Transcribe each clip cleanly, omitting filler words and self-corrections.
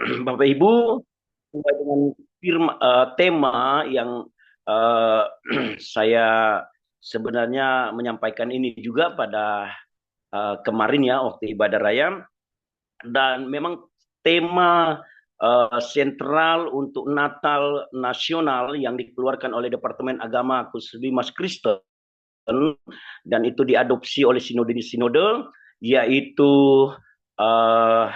Bapak Ibu, sesuai dengan tema yang eh, saya sebenarnya menyampaikan ini juga pada kemarin ya waktu ibadah raya, dan memang tema sentral untuk Natal Nasional yang dikeluarkan oleh Departemen Agama Khusus Mas Kristen dan itu diadopsi oleh sinode-sinode, yaitu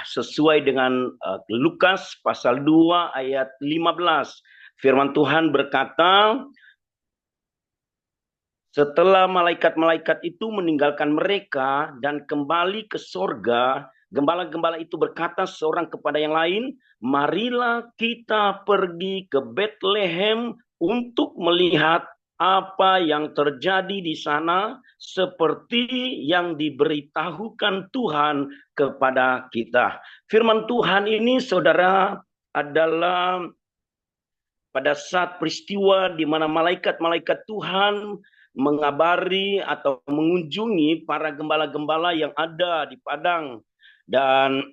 sesuai dengan Lukas pasal 2 ayat 15. Firman Tuhan berkata, setelah malaikat-malaikat itu meninggalkan mereka dan kembali ke sorga, gembala-gembala itu berkata seorang kepada yang lain, marilah kita pergi ke Bethlehem untuk melihat apa yang terjadi di sana seperti yang diberitahukan Tuhan kepada kita. Firman Tuhan ini, saudara, adalah pada saat peristiwa di mana malaikat-malaikat Tuhan mengabari atau mengunjungi para gembala-gembala yang ada di padang. Dan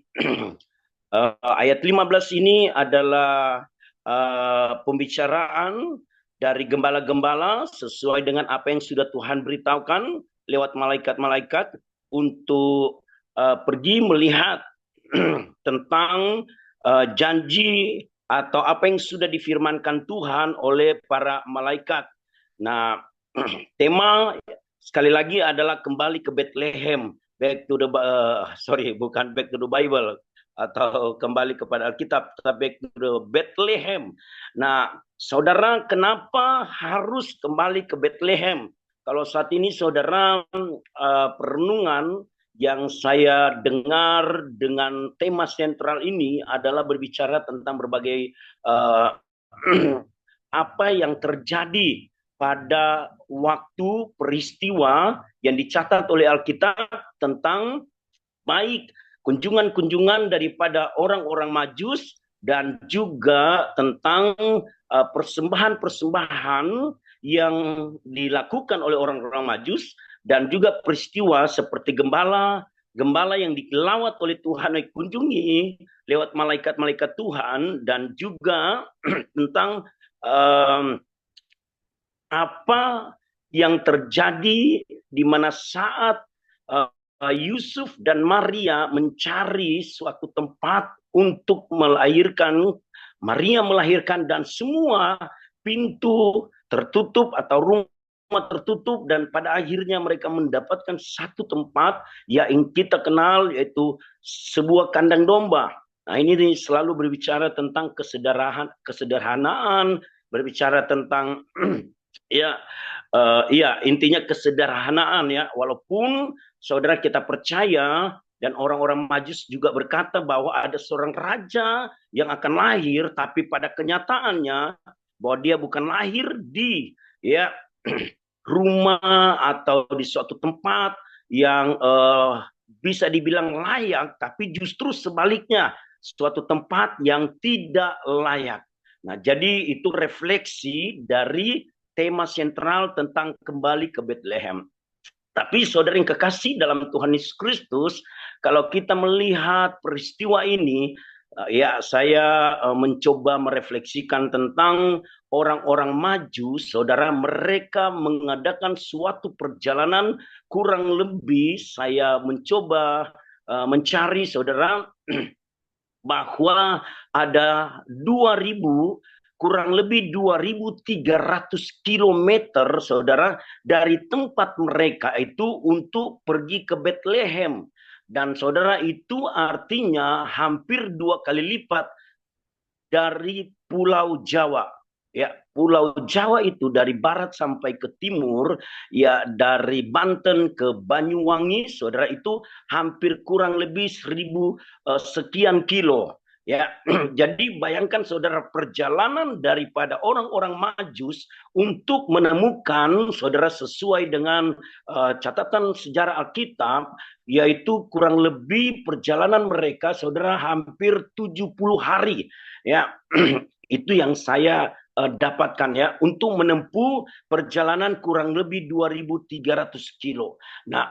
ayat 15 ini adalah pembicaraan dari gembala-gembala sesuai dengan apa yang sudah Tuhan beritahukan lewat malaikat-malaikat untuk pergi melihat tentang janji atau apa yang sudah difirmankan Tuhan oleh para malaikat. Nah, tema sekali lagi adalah kembali ke Bethlehem, back to the bukan back to the Bible atau kembali kepada Alkitab, back to the Bethlehem. Nah, saudara, kenapa harus kembali ke Bethlehem? Kalau saat ini saudara, perenungan yang saya dengar dengan tema sentral ini adalah berbicara tentang berbagai uh, apa yang terjadi pada waktu peristiwa yang dicatat oleh Alkitab tentang baik kunjungan-kunjungan daripada orang-orang Majus dan juga tentang persembahan-persembahan yang dilakukan oleh orang-orang Majus dan juga peristiwa seperti gembala yang dilawat oleh Tuhan kunjungi lewat malaikat-malaikat Tuhan dan juga tentang apa yang terjadi di mana saat Yusuf dan Maria mencari suatu tempat untuk melahirkan. Maria melahirkan dan semua pintu tertutup atau rumah tertutup, dan pada akhirnya mereka mendapatkan satu tempat yang kita kenal yaitu sebuah kandang domba. Nah, ini selalu berbicara tentang kesederhanaan, berbicara tentang ya, ya intinya kesederhanaan ya. Walaupun saudara kita percaya dan orang-orang Majus juga berkata bahwa ada seorang raja yang akan lahir, tapi pada kenyataannya bahwa dia bukan lahir di ya rumah atau di suatu tempat yang bisa dibilang layak, tapi justru sebaliknya suatu tempat yang tidak layak. Nah, jadi itu refleksi dari tema sentral tentang kembali ke Bethlehem. Tapi saudara yang kekasih dalam Tuhan Yesus Kristus, kalau kita melihat peristiwa ini, ya saya mencoba merefleksikan tentang orang-orang maju, saudara, mereka mengadakan suatu perjalanan kurang lebih saya mencoba mencari, saudara, bahwa ada 2000 kurang lebih 2.300 kilometer, saudara, dari tempat mereka itu untuk pergi ke Bethlehem. Dan saudara, itu artinya hampir 2 kali lipat dari Pulau Jawa. Ya, Pulau Jawa itu dari barat sampai ke timur, ya dari Banten ke Banyuwangi, saudara, itu hampir kurang lebih 1.000 sekian kilo. Ya, jadi bayangkan saudara, perjalanan daripada orang-orang Majus untuk menemukan, saudara, sesuai dengan catatan sejarah Alkitab, yaitu kurang lebih perjalanan mereka, saudara, hampir 70 hari. Ya, itu yang saya dapatkan ya untuk menempuh perjalanan kurang lebih 2.300 kilo. Nah,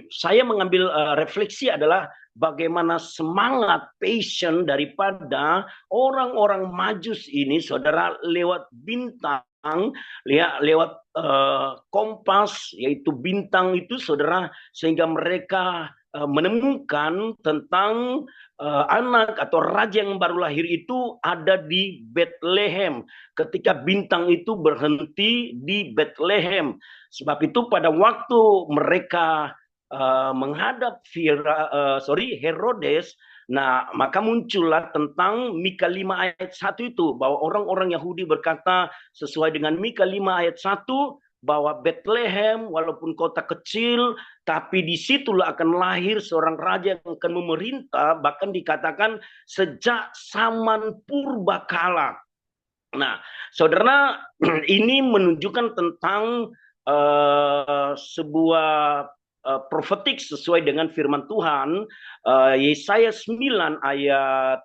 saya mengambil refleksi adalah bagaimana semangat passion daripada orang-orang Majus ini, saudara, lewat bintang, lewat kompas, yaitu bintang itu, saudara, sehingga mereka menemukan tentang anak atau raja yang baru lahir itu ada di Bethlehem. Ketika bintang itu berhenti di Bethlehem. Sebab itu pada waktu mereka menghadap Herodes, nah maka muncullah tentang Mika 5 ayat 1 itu, bahwa orang-orang Yahudi berkata sesuai dengan Mika 5 ayat 1, bahwa Bethlehem walaupun kota kecil, tapi disitulah akan lahir seorang raja yang akan memerintah, bahkan dikatakan sejak zaman purbakala. Nah, saudara, ini menunjukkan tentang sebuah profetik sesuai dengan firman Tuhan, Yesaya 9 ayat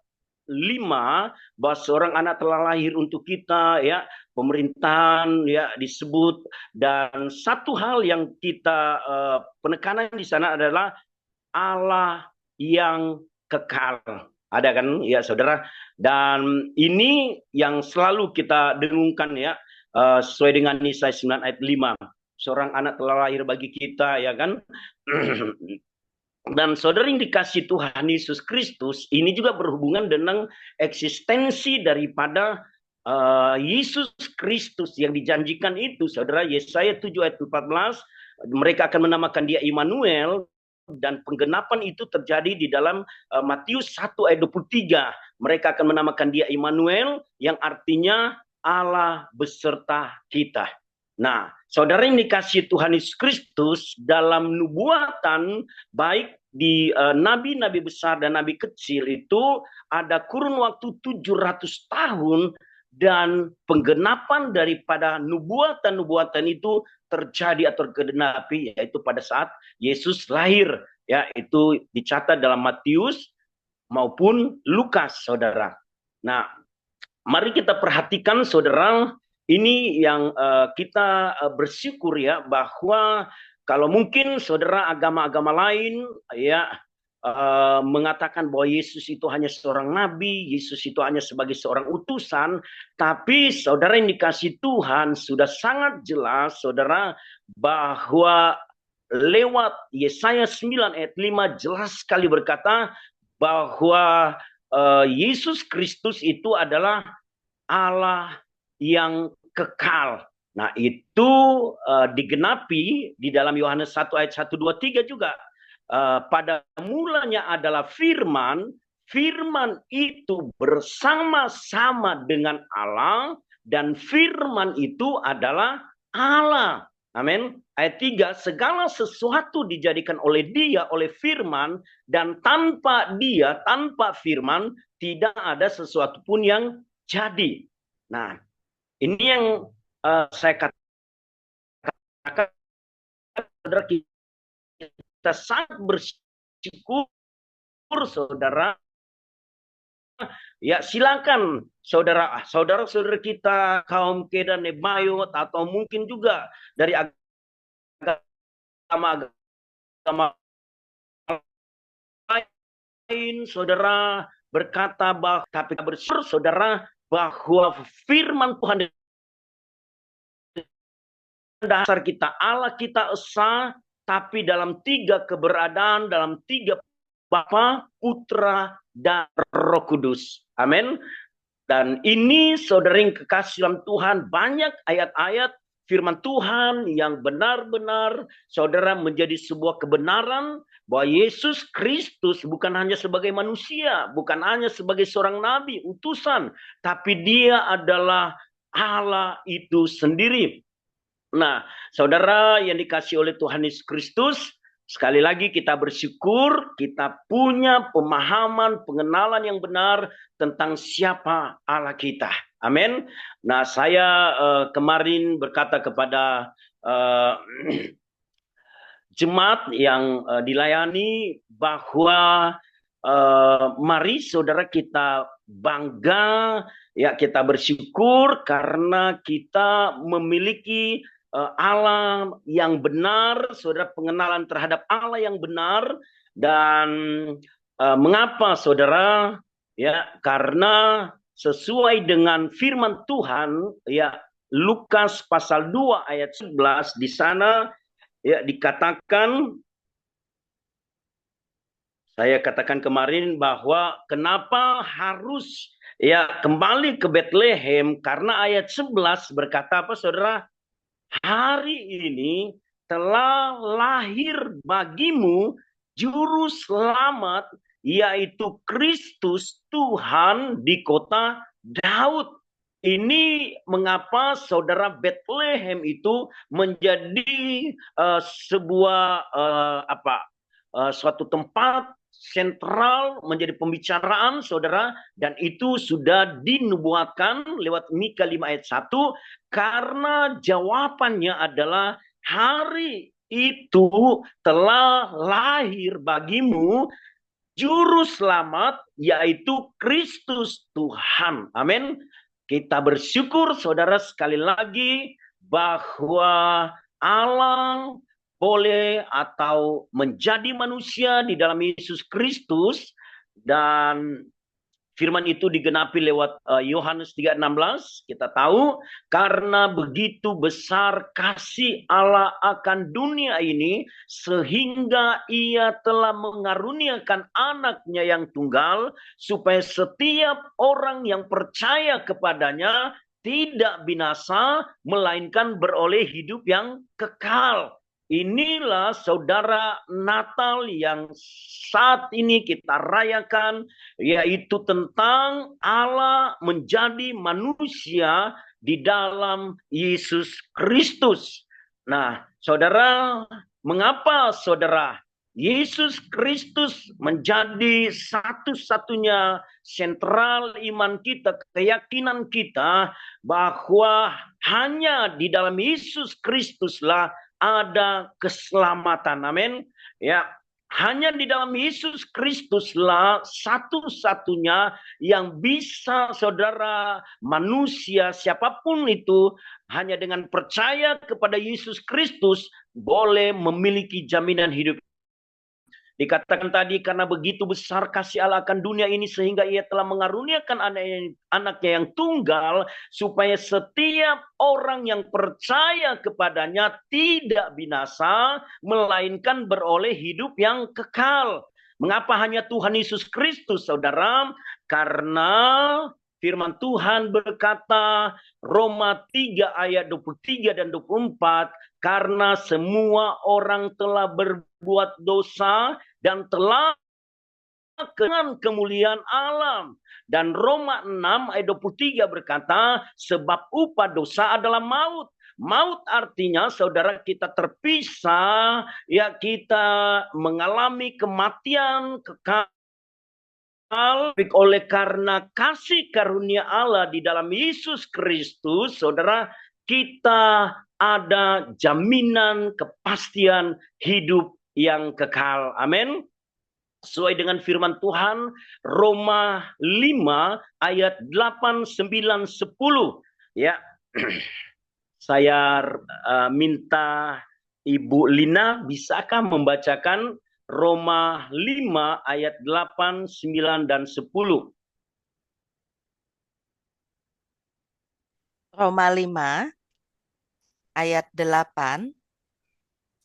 5, bahwa seorang anak telah lahir untuk kita, ya, pemerintahan ya disebut. Dan satu hal yang kita penekanan di sana adalah Allah yang kekal. Ada kan ya saudara? Dan ini yang selalu kita dengungkan ya, sesuai dengan Yesaya 9 ayat 5. Seorang anak telah lahir bagi kita, ya kan? Dan saudara yang dikasih Tuhan Yesus Kristus, ini juga berhubungan dengan eksistensi daripada Yesus Kristus yang dijanjikan itu, saudara. Yesaya 7 ayat 14, mereka akan menamakan dia Immanuel, dan penggenapan itu terjadi di dalam Matius 1 ayat 23. Mereka akan menamakan dia Immanuel, yang artinya Allah beserta kita. Nah, saudara yang dikasih Tuhan Yesus Kristus, dalam nubuatan baik di nabi-nabi besar dan nabi kecil itu ada kurun waktu 700 tahun, dan penggenapan daripada nubuatan-nubuatan itu terjadi atau tergenapi yaitu pada saat Yesus lahir, ya, itu dicatat dalam Matius maupun Lukas, saudara. Nah, mari kita perhatikan, saudara, ini yang kita bersyukur ya, bahwa kalau mungkin saudara agama-agama lain ya mengatakan bahwa Yesus itu hanya seorang nabi, Yesus itu hanya sebagai seorang utusan, tapi saudara yang dikasih Tuhan sudah sangat jelas, saudara, bahwa lewat Yesaya 9 ayat 5 jelas sekali berkata bahwa Yesus Kristus itu adalah Allah yang kekal. Nah, itu digenapi di dalam Yohanes 1 ayat 1, 2, 3 juga. Pada mulanya adalah firman, firman itu bersama-sama dengan Allah, dan firman itu adalah Allah. Amin. Ayat 3, segala sesuatu dijadikan oleh dia, oleh firman, dan tanpa dia, tanpa firman, tidak ada sesuatu pun yang jadi. Nah, ini yang saya katakan, saudara, kita sangat bersyukur, saudara. Ya, silakan saudara-saudara kita kaum Kedah Nebayot, atau mungkin juga dari agama lain, saudara, berkata bahwa, tapi bersyukur, saudara, bahwa firman Tuhan dasar kita, Allah kita esa, tapi dalam tiga keberadaan, dalam tiga Bapa, Putra, dan Roh Kudus. Amin. Dan ini, saudara yang kekasih dalam Tuhan, banyak ayat-ayat firman Tuhan yang benar-benar, saudara, menjadi sebuah kebenaran bahwa Yesus Kristus bukan hanya sebagai manusia, bukan hanya sebagai seorang nabi, utusan, tapi dia adalah Allah itu sendiri. Nah, saudara yang dikasih oleh Tuhan Yesus Kristus, sekali lagi kita bersyukur kita punya pemahaman, pengenalan yang benar tentang siapa Allah kita. Amin. Nah, saya kemarin berkata kepada jemaat yang dilayani bahwa mari saudara kita bangga, ya kita bersyukur karena kita memiliki Allah yang benar, saudara, pengenalan terhadap Allah yang benar. Dan mengapa saudara? Ya, karena sesuai dengan firman Tuhan, ya, Lukas pasal 2 ayat 11, di sana ya dikatakan, saya katakan kemarin bahwa kenapa harus ya kembali ke Bethlehem, karena ayat 11 berkata apa saudara? Hari ini telah lahir bagimu juru selamat, yaitu Kristus Tuhan di kota Daud. Ini mengapa saudara Bethlehem itu menjadi sebuah suatu tempat sentral, menjadi pembicaraan saudara, dan itu sudah dinubuatkan lewat Mika 5 ayat 1, karena jawabannya adalah hari itu telah lahir bagimu juru selamat, yaitu Kristus Tuhan. Amin. Kita bersyukur saudara sekali lagi bahwa Allah boleh atau menjadi manusia di dalam Yesus Kristus, dan firman itu digenapi lewat Yohanes 3:16. Kita tahu karena begitu besar kasih Allah akan dunia ini sehingga ia telah mengaruniakan anaknya yang tunggal supaya setiap orang yang percaya kepadanya tidak binasa melainkan beroleh hidup yang kekal. Inilah saudara Natal yang saat ini kita rayakan, yaitu tentang Allah menjadi manusia di dalam Yesus Kristus. Nah, saudara, mengapa saudara Yesus Kristus menjadi satu-satunya sentral iman kita, keyakinan kita bahwa hanya di dalam Yesus Kristuslah ada keselamatan. Amin. Ya, hanya di dalam Yesus Kristuslah satu-satunya yang bisa saudara, manusia siapapun itu, hanya dengan percaya kepada Yesus Kristus boleh memiliki jaminan hidup. Dikatakan tadi karena begitu besar kasih Allah akan dunia ini sehingga ia telah mengaruniakan anaknya yang tunggal supaya setiap orang yang percaya kepadanya tidak binasa melainkan beroleh hidup yang kekal. Mengapa hanya Tuhan Yesus Kristus saudara? Karena firman Tuhan berkata Roma 3 ayat 23 dan 24, karena semua orang telah berbuat dosa dan telah kehilangan kemuliaan alam. Dan Roma 6 ayat 23 berkata, sebab upah dosa adalah maut. Maut artinya saudara kita terpisah, ya kita mengalami kematian kekal. Oleh karena kasih karunia Allah di dalam Yesus Kristus, saudara, kita ada jaminan kepastian hidup yang kekal. Amin. Sesuai dengan firman Tuhan, Roma 5 ayat 8, 9, 10. Ya, saya minta Ibu Lina, bisakah membacakan Roma 5 ayat 8, 9, dan 10. Roma 5 ayat 8,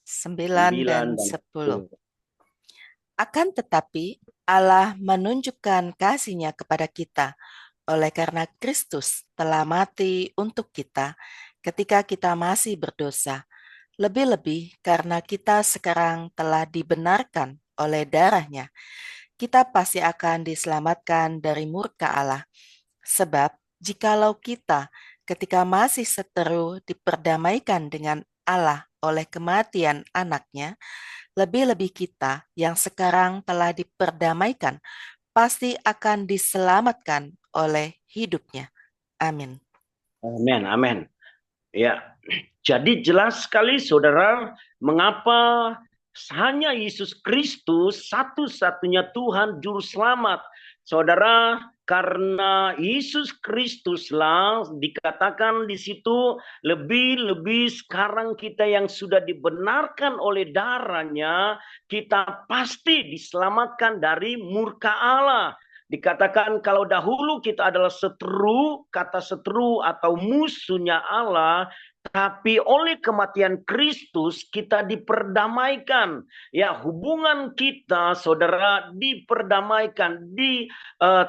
9, dan 10. Akan tetapi Allah menunjukkan kasih-Nya kepada kita oleh karena Kristus telah mati untuk kita ketika kita masih berdosa. Lebih-lebih karena kita sekarang telah dibenarkan oleh darah-Nya, kita pasti akan diselamatkan dari murka Allah. Sebab jikalau kita ketika masih seteru diperdamaikan dengan Allah oleh kematian anaknya, lebih-lebih kita yang sekarang telah diperdamaikan pasti akan diselamatkan oleh hidupnya. Amin. Amin, amin. Ya, jadi jelas sekali saudara, mengapa hanya Yesus Kristus satu-satunya Tuhan Juru Selamat. Saudara, karena Yesus Kristuslah dikatakan di situ lebih-lebih sekarang kita yang sudah dibenarkan oleh darahnya, kita pasti diselamatkan dari murka Allah. Dikatakan kalau dahulu kita adalah seteru, kata seteru atau musuhnya Allah, tapi oleh kematian Kristus kita diperdamaikan. Ya, hubungan kita, saudara, diperdamaikan,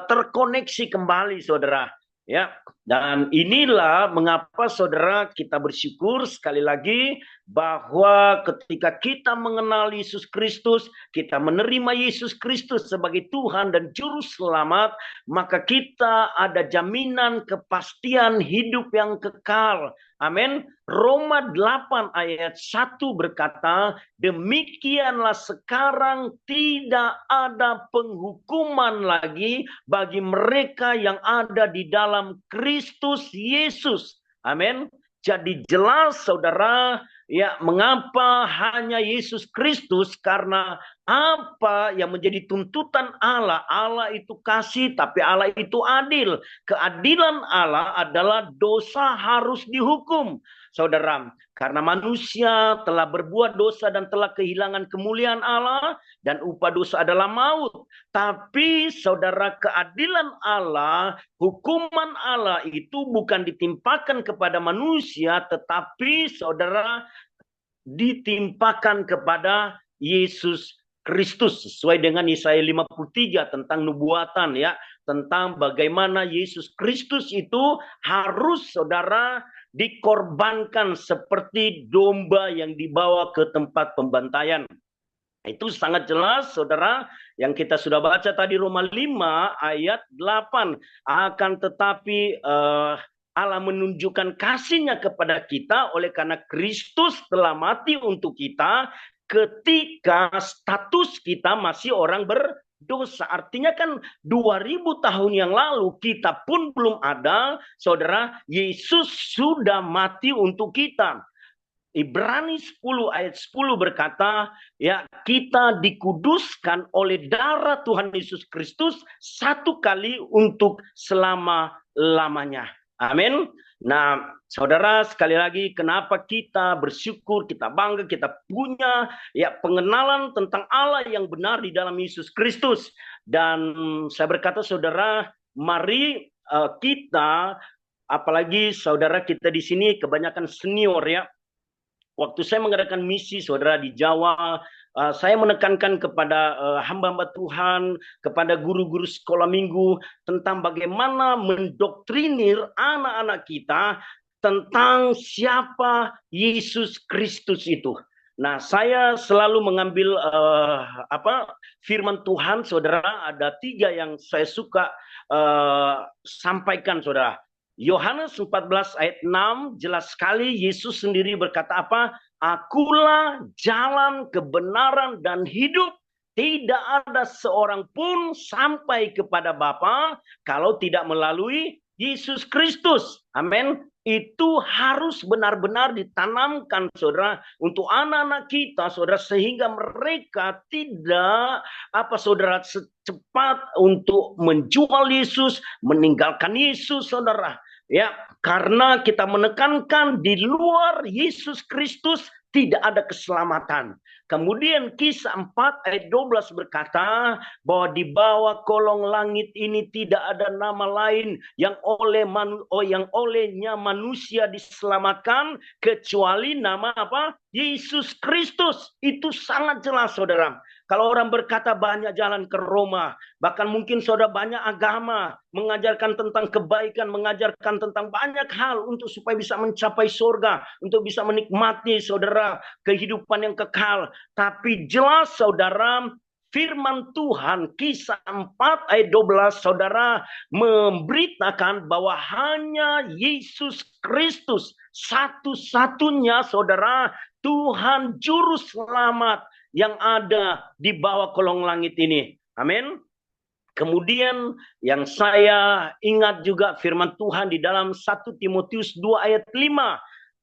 terkoneksi kembali, saudara. Ya, dan inilah mengapa saudara kita bersyukur sekali lagi bahwa ketika kita mengenal Yesus Kristus, kita menerima Yesus Kristus sebagai Tuhan dan Juru Selamat, maka kita ada jaminan kepastian hidup yang kekal. Amin. Roma 8 ayat 1 berkata, demikianlah sekarang tidak ada penghukuman lagi bagi mereka yang ada di dalam Kristus Yesus. Amin. Jadi jelas saudara, ya mengapa hanya Yesus Kristus, karena apa yang menjadi tuntutan Allah? Allah itu kasih, tapi Allah itu adil. Keadilan Allah adalah dosa harus dihukum. Saudara, karena manusia telah berbuat dosa dan telah kehilangan kemuliaan Allah, dan upah dosa adalah maut. Tapi saudara, keadilan Allah, hukuman Allah itu bukan ditimpakan kepada manusia, tetapi saudara ditimpakan kepada Yesus Kristus, sesuai dengan Yesaya 53 tentang nubuatan, ya, tentang bagaimana Yesus Kristus itu harus saudara dikorbankan seperti domba yang dibawa ke tempat pembantaian. Itu sangat jelas saudara, yang kita sudah baca tadi Roma 5 ayat 8. Akan tetapi Allah menunjukkan kasih-Nya kepada kita oleh karena Kristus telah mati untuk kita ketika status kita masih orang berdosa. Artinya kan 2000 tahun yang lalu kita pun belum ada, saudara, Yesus sudah mati untuk kita. Ibrani 10 ayat 10 berkata, ya kita dikuduskan oleh darah Tuhan Yesus Kristus satu kali untuk selama-lamanya. Amin. Nah, saudara, sekali lagi kenapa kita bersyukur, kita bangga, kita punya ya pengenalan tentang Allah yang benar di dalam Yesus Kristus. Dan saya berkata saudara, mari kita, apalagi saudara kita di sini kebanyakan senior ya. Waktu saya mengadakan misi saudara di Jawa, saya menekankan kepada hamba-hamba Tuhan, kepada guru-guru sekolah minggu tentang bagaimana mendoktrinir anak-anak kita tentang siapa Yesus Kristus itu. Nah, saya selalu mengambil firman Tuhan, saudara. Ada 3 yang saya suka sampaikan, saudara. Yohanes 14 ayat 6 jelas sekali Yesus sendiri berkata apa? Akulah jalan, kebenaran, dan hidup. Tidak ada seorang pun sampai kepada Bapa kalau tidak melalui Yesus Kristus. Amin. Itu harus benar-benar ditanamkan saudara untuk anak-anak kita saudara, sehingga mereka tidak saudara secepat untuk menjual Yesus, meninggalkan Yesus saudara. Ya, karena kita menekankan di luar Yesus Kristus tidak ada keselamatan. Kemudian Kisah 4 ayat 12 berkata bahwa di bawah kolong langit ini tidak ada nama lain yang olehnya manusia diselamatkan kecuali nama apa? Yesus Kristus. Itu sangat jelas saudara. Kalau orang berkata banyak jalan ke Roma, bahkan mungkin saudara banyak agama mengajarkan tentang kebaikan, mengajarkan tentang banyak hal untuk supaya bisa mencapai surga, untuk bisa menikmati saudara kehidupan yang kekal. Tapi jelas saudara, firman Tuhan Kisah 4 ayat 12 saudara memberitakan bahwa hanya Yesus Kristus satu-satunya saudara Tuhan Juru Selamat yang ada di bawah kolong langit ini. Amin. Kemudian yang saya ingat juga firman Tuhan di dalam 1 Timotius 2 ayat 5.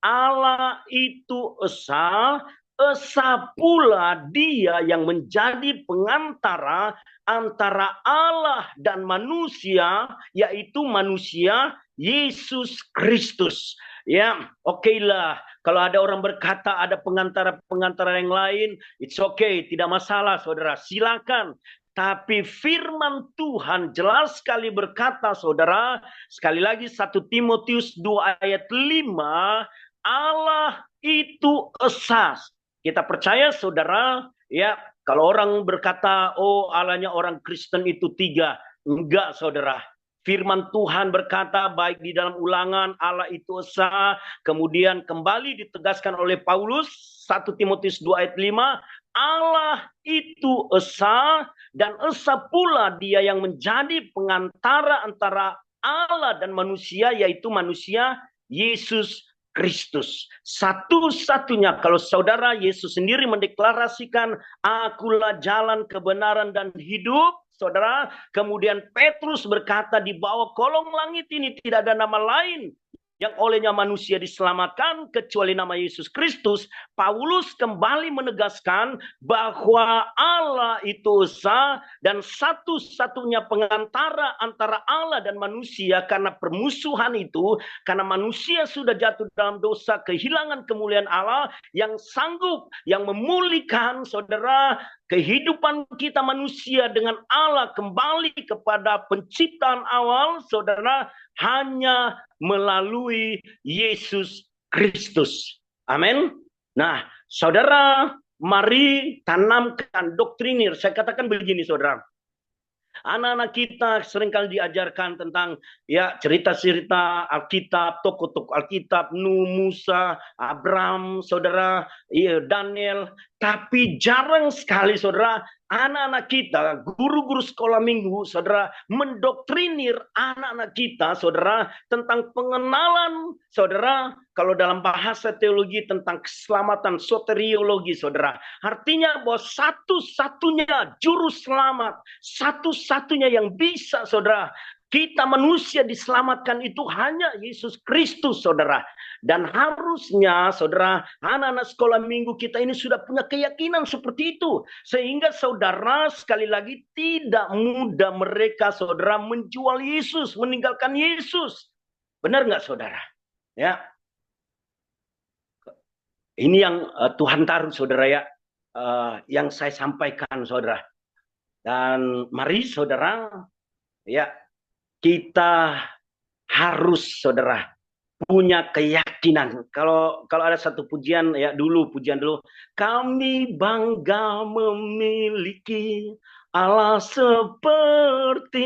Allah itu esa, esa pula dia yang menjadi pengantara antara Allah dan manusia, yaitu manusia Yesus Kristus. Ya, lah. Kalau ada orang berkata ada pengantara-pengantara yang lain, it's okay, tidak masalah, saudara. Silakan. Tapi firman Tuhan jelas sekali berkata, saudara, sekali lagi 1 Timotius 2 ayat 5, Allah itu esa. Kita percaya, saudara, ya, kalau orang berkata, oh Allahnya orang Kristen itu 3. Enggak, saudara. Firman Tuhan berkata baik di dalam Ulangan Allah itu esa, kemudian kembali ditegaskan oleh Paulus 1 Timotius 2 ayat 5, Allah itu esa dan esa pula dia yang menjadi pengantara antara Allah dan manusia, yaitu manusia Yesus Kristus. Satu-satunya, kalau saudara, Yesus sendiri mendeklarasikan akulah jalan, kebenaran dan hidup. Saudara, kemudian Petrus berkata di bawah kolong langit ini tidak ada nama lain yang olehnya manusia diselamatkan kecuali nama Yesus Kristus. Paulus kembali menegaskan bahwa Allah itu esa dan satu-satunya pengantara antara Allah dan manusia karena permusuhan itu, karena manusia sudah jatuh dalam dosa, kehilangan kemuliaan Allah yang sanggup, yang memulihkan, saudara, kehidupan kita manusia dengan Allah kembali kepada penciptaan awal, saudara, hanya melalui Yesus Kristus. Amin. Nah, saudara, mari tanamkan doktrinir. Saya katakan begini, saudara. Anak-anak kita seringkali diajarkan tentang ya cerita-cerita Alkitab, tokoh-tokoh Alkitab, Nuh, Musa, Abraham, saudara, Daniel. Tapi jarang sekali, saudara, anak-anak kita, guru-guru sekolah minggu, saudara, mendoktrinir anak-anak kita, saudara, tentang pengenalan, saudara, kalau dalam bahasa teologi tentang keselamatan, soteriologi, saudara. Artinya bahwa satu-satunya juru selamat, satu-satunya yang bisa, saudara, kita manusia diselamatkan itu hanya Yesus Kristus, saudara. Dan harusnya, saudara, anak-anak sekolah minggu kita ini sudah punya keyakinan seperti itu. Sehingga saudara, sekali lagi, tidak mudah mereka, saudara, menjual Yesus, meninggalkan Yesus. Benar nggak, saudara? Ya. Ini yang Tuhan taruh, saudara, ya. Yang saya sampaikan, saudara. Dan mari, saudara, ya, kita harus, saudara, punya keyakinan. Kalau ada satu pujian ya pujian dulu. Kami bangga memiliki Allah sepertimu.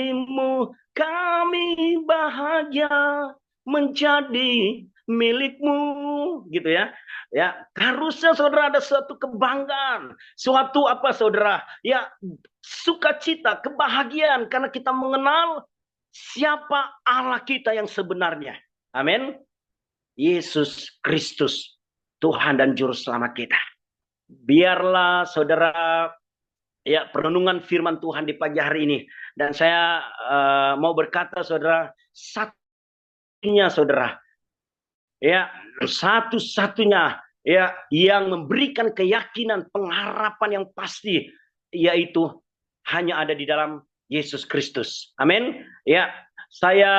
Kami bahagia menjadi milikmu, gitu ya. Ya, harusnya saudara ada suatu kebanggaan, suatu apa, saudara? Ya, sukacita, kebahagiaan karena kita mengenal siapa Allah kita yang sebenarnya. Amin. Yesus Kristus, Tuhan dan Juru Selamat kita. Biarlah, saudara, ya, perenungan firman Tuhan di pagi hari ini. Dan saya mau berkata, saudara, satunya, saudara, ya, satu-satunya, ya, yang memberikan keyakinan, pengharapan yang pasti, yaitu hanya ada di dalam Yesus Kristus. Amin. Ya, saya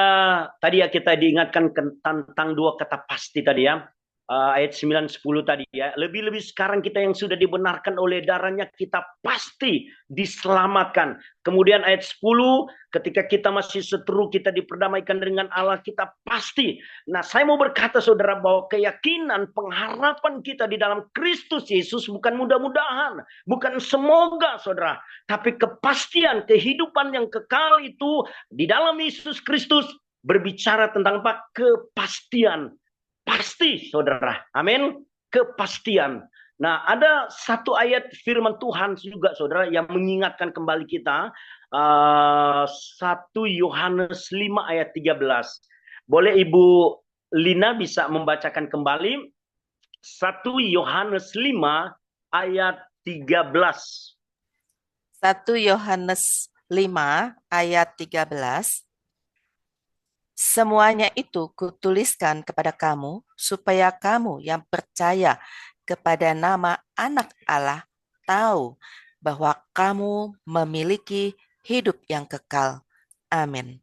tadi ya kita diingatkan tentang 2 kata pasti tadi ya. Ayat 9-10 tadi ya. Lebih-lebih sekarang kita yang sudah dibenarkan oleh darahnya, kita pasti diselamatkan. Kemudian ayat 10, ketika kita masih seteru, kita diperdamaikan dengan Allah, kita pasti. Nah, saya mau berkata, saudara, bahwa keyakinan, pengharapan kita di dalam Kristus Yesus bukan mudah-mudahan, bukan semoga, saudara. Tapi kepastian, kehidupan yang kekal itu di dalam Yesus Kristus berbicara tentang apa? Kepastian. Pasti, saudara. Amin. Kepastian. Nah, ada satu ayat firman Tuhan juga, saudara, yang mengingatkan kembali kita. 1 Yohanes 5 ayat 13. Boleh Ibu Lina bisa membacakan kembali? 1 Yohanes 5 ayat 13. 1 Yohanes 5 ayat 13. Semuanya itu kutuliskan kepada kamu, supaya kamu yang percaya kepada nama anak Allah tahu bahwa kamu memiliki hidup yang kekal. Amin.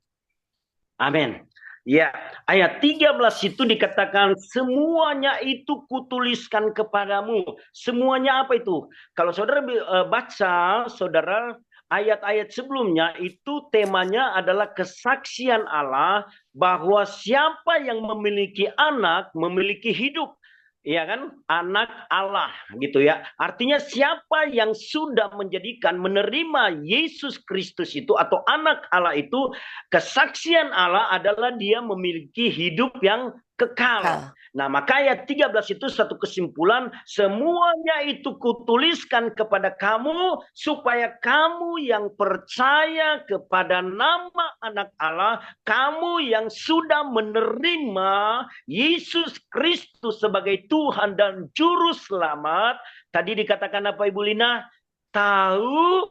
Amin. Ya, ayat 13 itu dikatakan semuanya itu kutuliskan kepadamu. Semuanya apa itu? Kalau saudara baca, saudara, ayat-ayat sebelumnya itu temanya adalah kesaksian Allah bahwa siapa yang memiliki anak memiliki hidup. Ya kan? Anak Allah gitu ya. Artinya siapa yang sudah menerima Yesus Kristus itu atau anak Allah itu, kesaksian Allah adalah dia memiliki hidup yang kekal. Nah, maka ayat 13 itu satu kesimpulan, semuanya itu kutuliskan kepada kamu supaya kamu yang percaya kepada nama anak Allah, kamu yang sudah menerima Yesus Kristus sebagai Tuhan dan Juru Selamat. Tadi dikatakan apa Ibu Lina? Tahu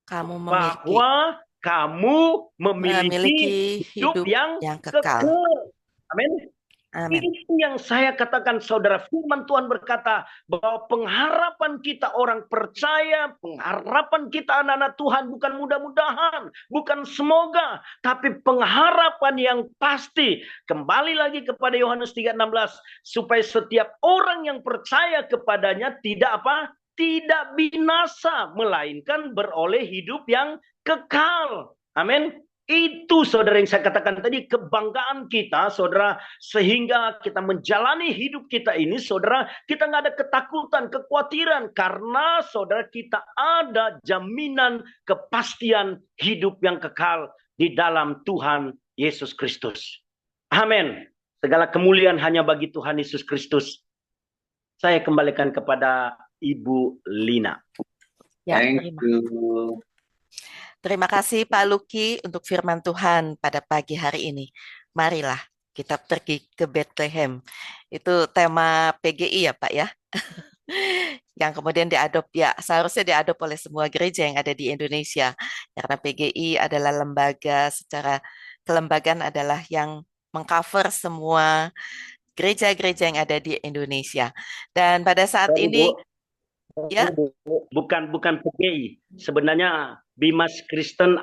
Kamu bahwa kamu memiliki hidup yang kekal. Amin. Amin. Itu yang saya katakan, saudara. Firman Tuhan berkata bahwa pengharapan kita orang percaya, pengharapan kita anak-anak Tuhan bukan mudah-mudahan, bukan semoga, tapi pengharapan yang pasti. Kembali lagi kepada Yohanes 3:16, supaya setiap orang yang percaya kepadanya tidak apa? Tidak binasa, melainkan beroleh hidup yang kekal. Amin. Itu saudara yang saya katakan tadi, kebanggaan kita saudara, sehingga kita menjalani hidup kita ini saudara, kita nggak ada ketakutan, kekhawatiran, karena saudara kita ada jaminan kepastian hidup yang kekal di dalam Tuhan Yesus Kristus. Amin. Segala kemuliaan hanya bagi Tuhan Yesus Kristus. Saya kembalikan kepada Ibu Lina. Ya, terima kasih Pak Luki untuk firman Tuhan pada pagi hari ini. Marilah kita pergi ke Bethlehem. Itu tema PGI ya Pak ya. Yang kemudian diadop ya, seharusnya diadop oleh semua gereja yang ada di Indonesia. Karena PGI adalah lembaga secara kelembagaan adalah yang mengcover semua gereja-gereja yang ada di Indonesia. Dan pada saat ini ya, bukan PGI, sebenarnya Bimas Kristen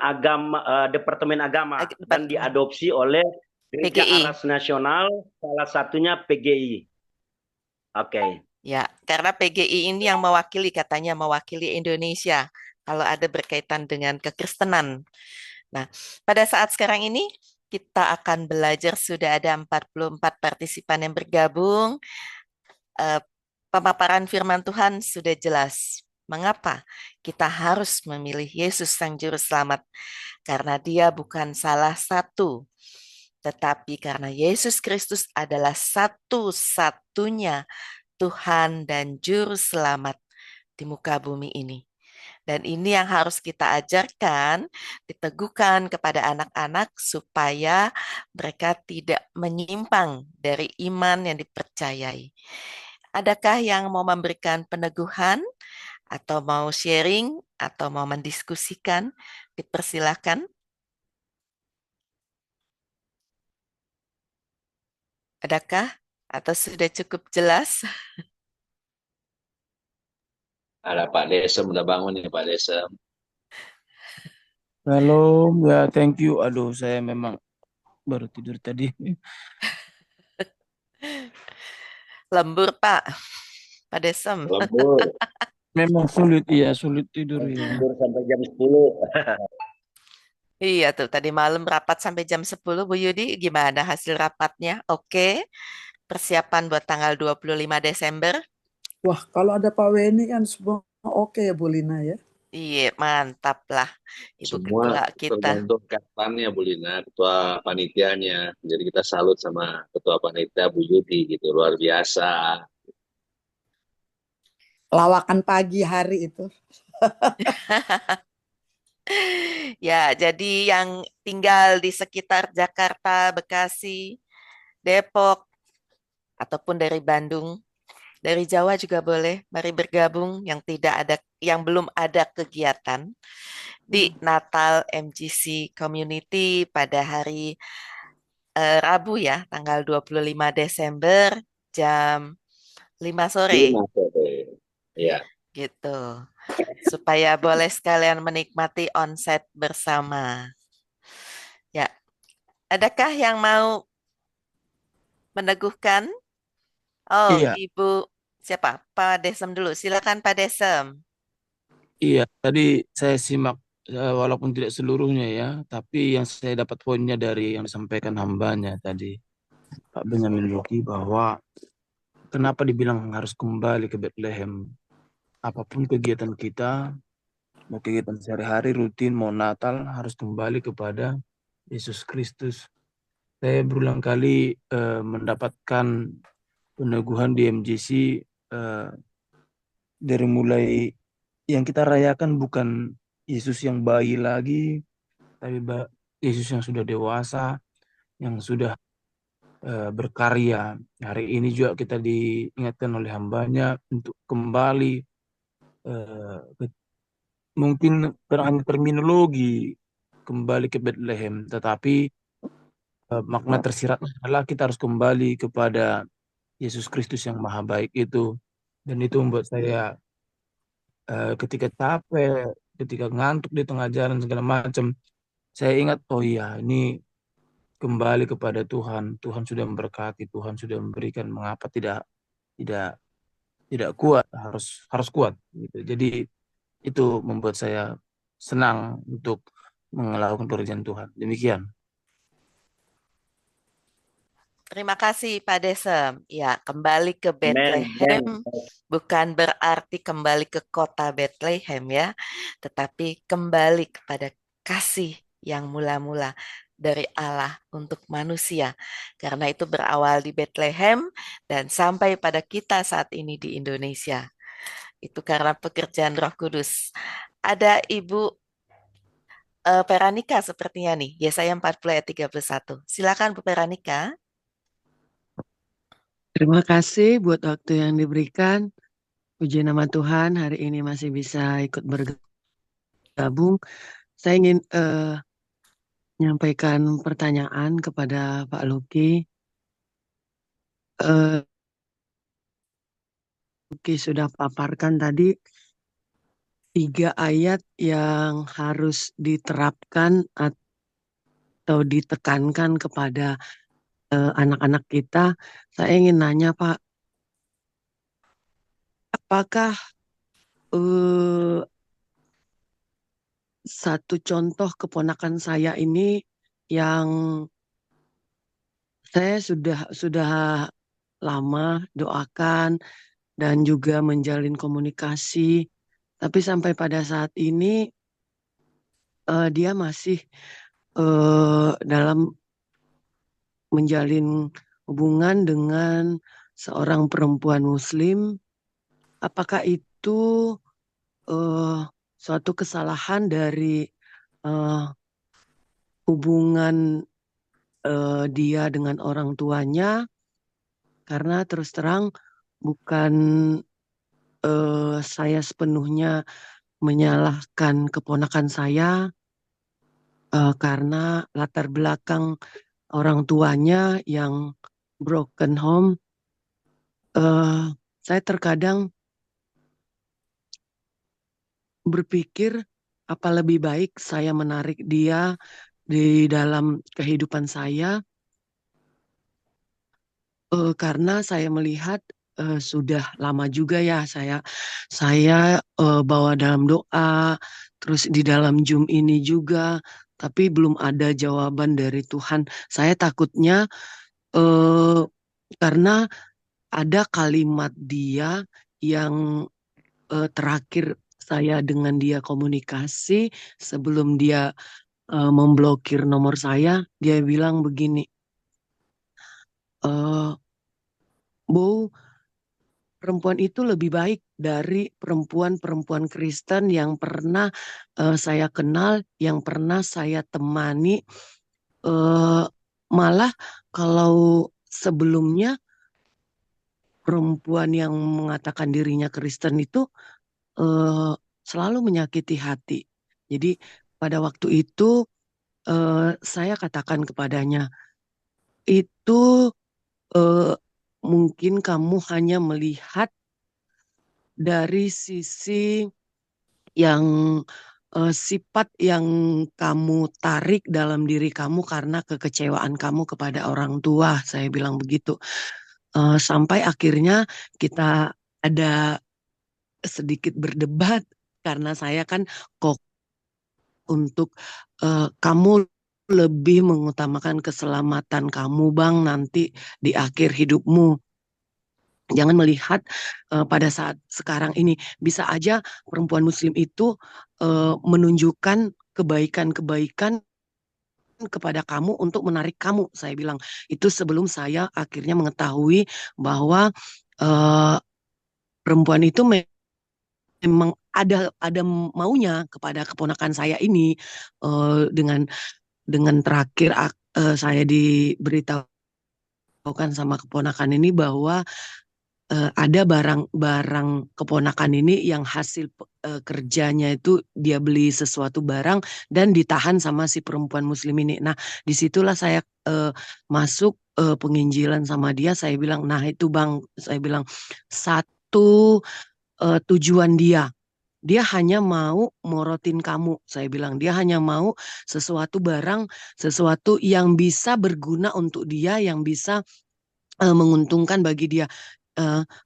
Departemen Agama, dan diadopsi oleh Gereja PGI. Aras Nasional, salah satunya PGI. Oke. Ya, karena PGI ini yang katanya mewakili Indonesia kalau ada berkaitan dengan kekristenan. Nah, pada saat sekarang ini kita akan belajar, sudah ada 44 partisipan yang bergabung. Pemaparan firman Tuhan sudah jelas. Mengapa kita harus memilih Yesus Sang Juru Selamat? Karena Dia bukan salah satu, tetapi karena Yesus Kristus adalah satu-satunya Tuhan dan Juru Selamat di muka bumi ini. Dan ini yang harus kita ajarkan, diteguhkan kepada anak-anak supaya mereka tidak menyimpang dari iman yang dipercayai. Adakah yang mau memberikan peneguhan atau mau sharing atau mau mendiskusikan? Dipersilakan. Adakah? Atau sudah cukup jelas? Ada Pak Desem, udah bangun nih Pak Desem. Halo, ya thank you. Aduh, saya memang baru tidur tadi. Lembur Pak, Pak Desem. Lembur. Memang sulit tidur ya. Lembur sampai jam 10. Iya tuh, tadi malam rapat sampai jam 10, Bu Yudi. Gimana hasil rapatnya? Oke. Persiapan buat tanggal 25 Desember? Wah, kalau ada Pak Weni kan semua oke ya Bu Lina ya. Iya, mantap lah. Ibu Semua ketua kita. tergantung kapannya Bu Lina, ketua panitianya. Jadi kita salut sama ketua panitia Bu Yudi gitu, luar biasa. Lawakan pagi hari itu. Ya, jadi yang tinggal di sekitar Jakarta, Bekasi, Depok, ataupun dari Bandung, dari Jawa juga boleh. Mari bergabung yang belum ada kegiatan di Natal MGC Community pada hari Rabu ya, tanggal 25 Desember jam 5 sore 5 sore. Ya. gitu. Supaya boleh sekalian menikmati onsite bersama. Ya, adakah yang mau meneguhkan? Oh, Iya, Ibu siapa? Pak Desem dulu. Silakan Pak Desem. iya. Tadi saya simak walaupun tidak seluruhnya ya, tapi yang saya dapat poinnya dari yang disampaikan hambanya tadi, Pak Benyamin Luki, bahwa kenapa dibilang harus kembali ke Bethlehem. Apapun kegiatan kita, mau kegiatan sehari-hari, rutin, mau Natal, harus kembali kepada Yesus Kristus. Saya berulang kali mendapatkan peneguhan di MJC, eh, dari mulai yang kita rayakan bukan Yesus yang bayi lagi, tapi Yesus yang sudah dewasa, yang sudah berkarya. Hari ini juga kita diingatkan oleh hambanya untuk kembali, mungkin hanya terminologi kembali ke Bethlehem, tetapi makna tersiratnya adalah kita harus kembali kepada Yesus Kristus yang maha baik itu. Dan itu membuat saya ketika capek, ketika ngantuk di tengah jalan segala macam, saya ingat, oh iya, ini kembali kepada Tuhan. Tuhan sudah memberkati, Tuhan sudah memberikan. Mengapa tidak tidak tidak kuat? Harus kuat gitu. Jadi itu membuat saya senang untuk melakukan pekerjaan Tuhan. Demikian. Terima kasih Pak Desem. Ya, kembali ke Amen. Bethlehem bukan berarti kembali ke kota Bethlehem ya, tetapi kembali kepada kasih yang mula-mula dari Allah untuk manusia. Karena itu berawal di Bethlehem dan sampai pada kita saat ini di Indonesia. Itu karena pekerjaan Roh Kudus. Ada Ibu Peranika sepertinya nih, Yesaya 40 ayat 31. Silakan Bu Peranika. Terima kasih buat waktu yang diberikan. Puji nama Tuhan, hari ini masih bisa ikut bergabung. Saya ingin menyampaikan pertanyaan kepada Pak Luki. Luki sudah paparkan tadi 3 ayat yang harus diterapkan atau ditekankan kepada anak-anak kita. Saya ingin nanya Pak, apakah satu contoh keponakan saya ini yang saya sudah lama doakan dan juga menjalin komunikasi, tapi sampai pada saat ini dia masih dalam menjalin hubungan dengan seorang perempuan Muslim. Apakah itu suatu kesalahan dari hubungan dia dengan orang tuanya? Karena terus terang bukan saya sepenuhnya menyalahkan keponakan saya karena latar belakang orang tuanya yang broken home. Saya terkadang berpikir apa lebih baik saya menarik dia di dalam kehidupan saya karena saya melihat sudah lama juga ya saya bawa dalam doa, terus di dalam Zoom ini juga, tapi belum ada jawaban dari Tuhan. Saya takutnya karena ada kalimat dia yang terakhir saya dengan dia komunikasi sebelum dia memblokir nomor saya, dia bilang begini, Bu, perempuan itu lebih baik dari perempuan-perempuan Kristen yang pernah saya kenal, yang pernah saya temani. Malah kalau sebelumnya perempuan yang mengatakan dirinya Kristen itu selalu menyakiti hati. Jadi pada waktu itu saya katakan kepadanya, itu mungkin kamu hanya melihat dari sisi yang sifat yang kamu tarik dalam diri kamu karena kekecewaan kamu kepada orang tua, saya bilang begitu. Sampai akhirnya kita ada sedikit berdebat karena saya kan kok untuk kamu lebih mengutamakan keselamatan kamu Bang nanti di akhir hidupmu. Jangan melihat pada saat sekarang ini. Bisa aja perempuan muslim itu menunjukkan kebaikan-kebaikan kepada kamu untuk menarik kamu. Saya bilang itu sebelum saya akhirnya mengetahui bahwa perempuan itu memang ada maunya kepada keponakan saya ini. Dengan terakhir saya diberitahukan sama keponakan ini bahwa ada barang keponakan ini yang hasil kerjanya itu dia beli sesuatu barang dan ditahan sama si perempuan muslim ini. Nah, disitulah saya masuk penginjilan sama dia. Saya bilang, nah itu Bang, saya bilang satu tujuan dia hanya mau morotin kamu. Saya bilang dia hanya mau sesuatu barang, sesuatu yang bisa berguna untuk dia, yang bisa menguntungkan bagi dia.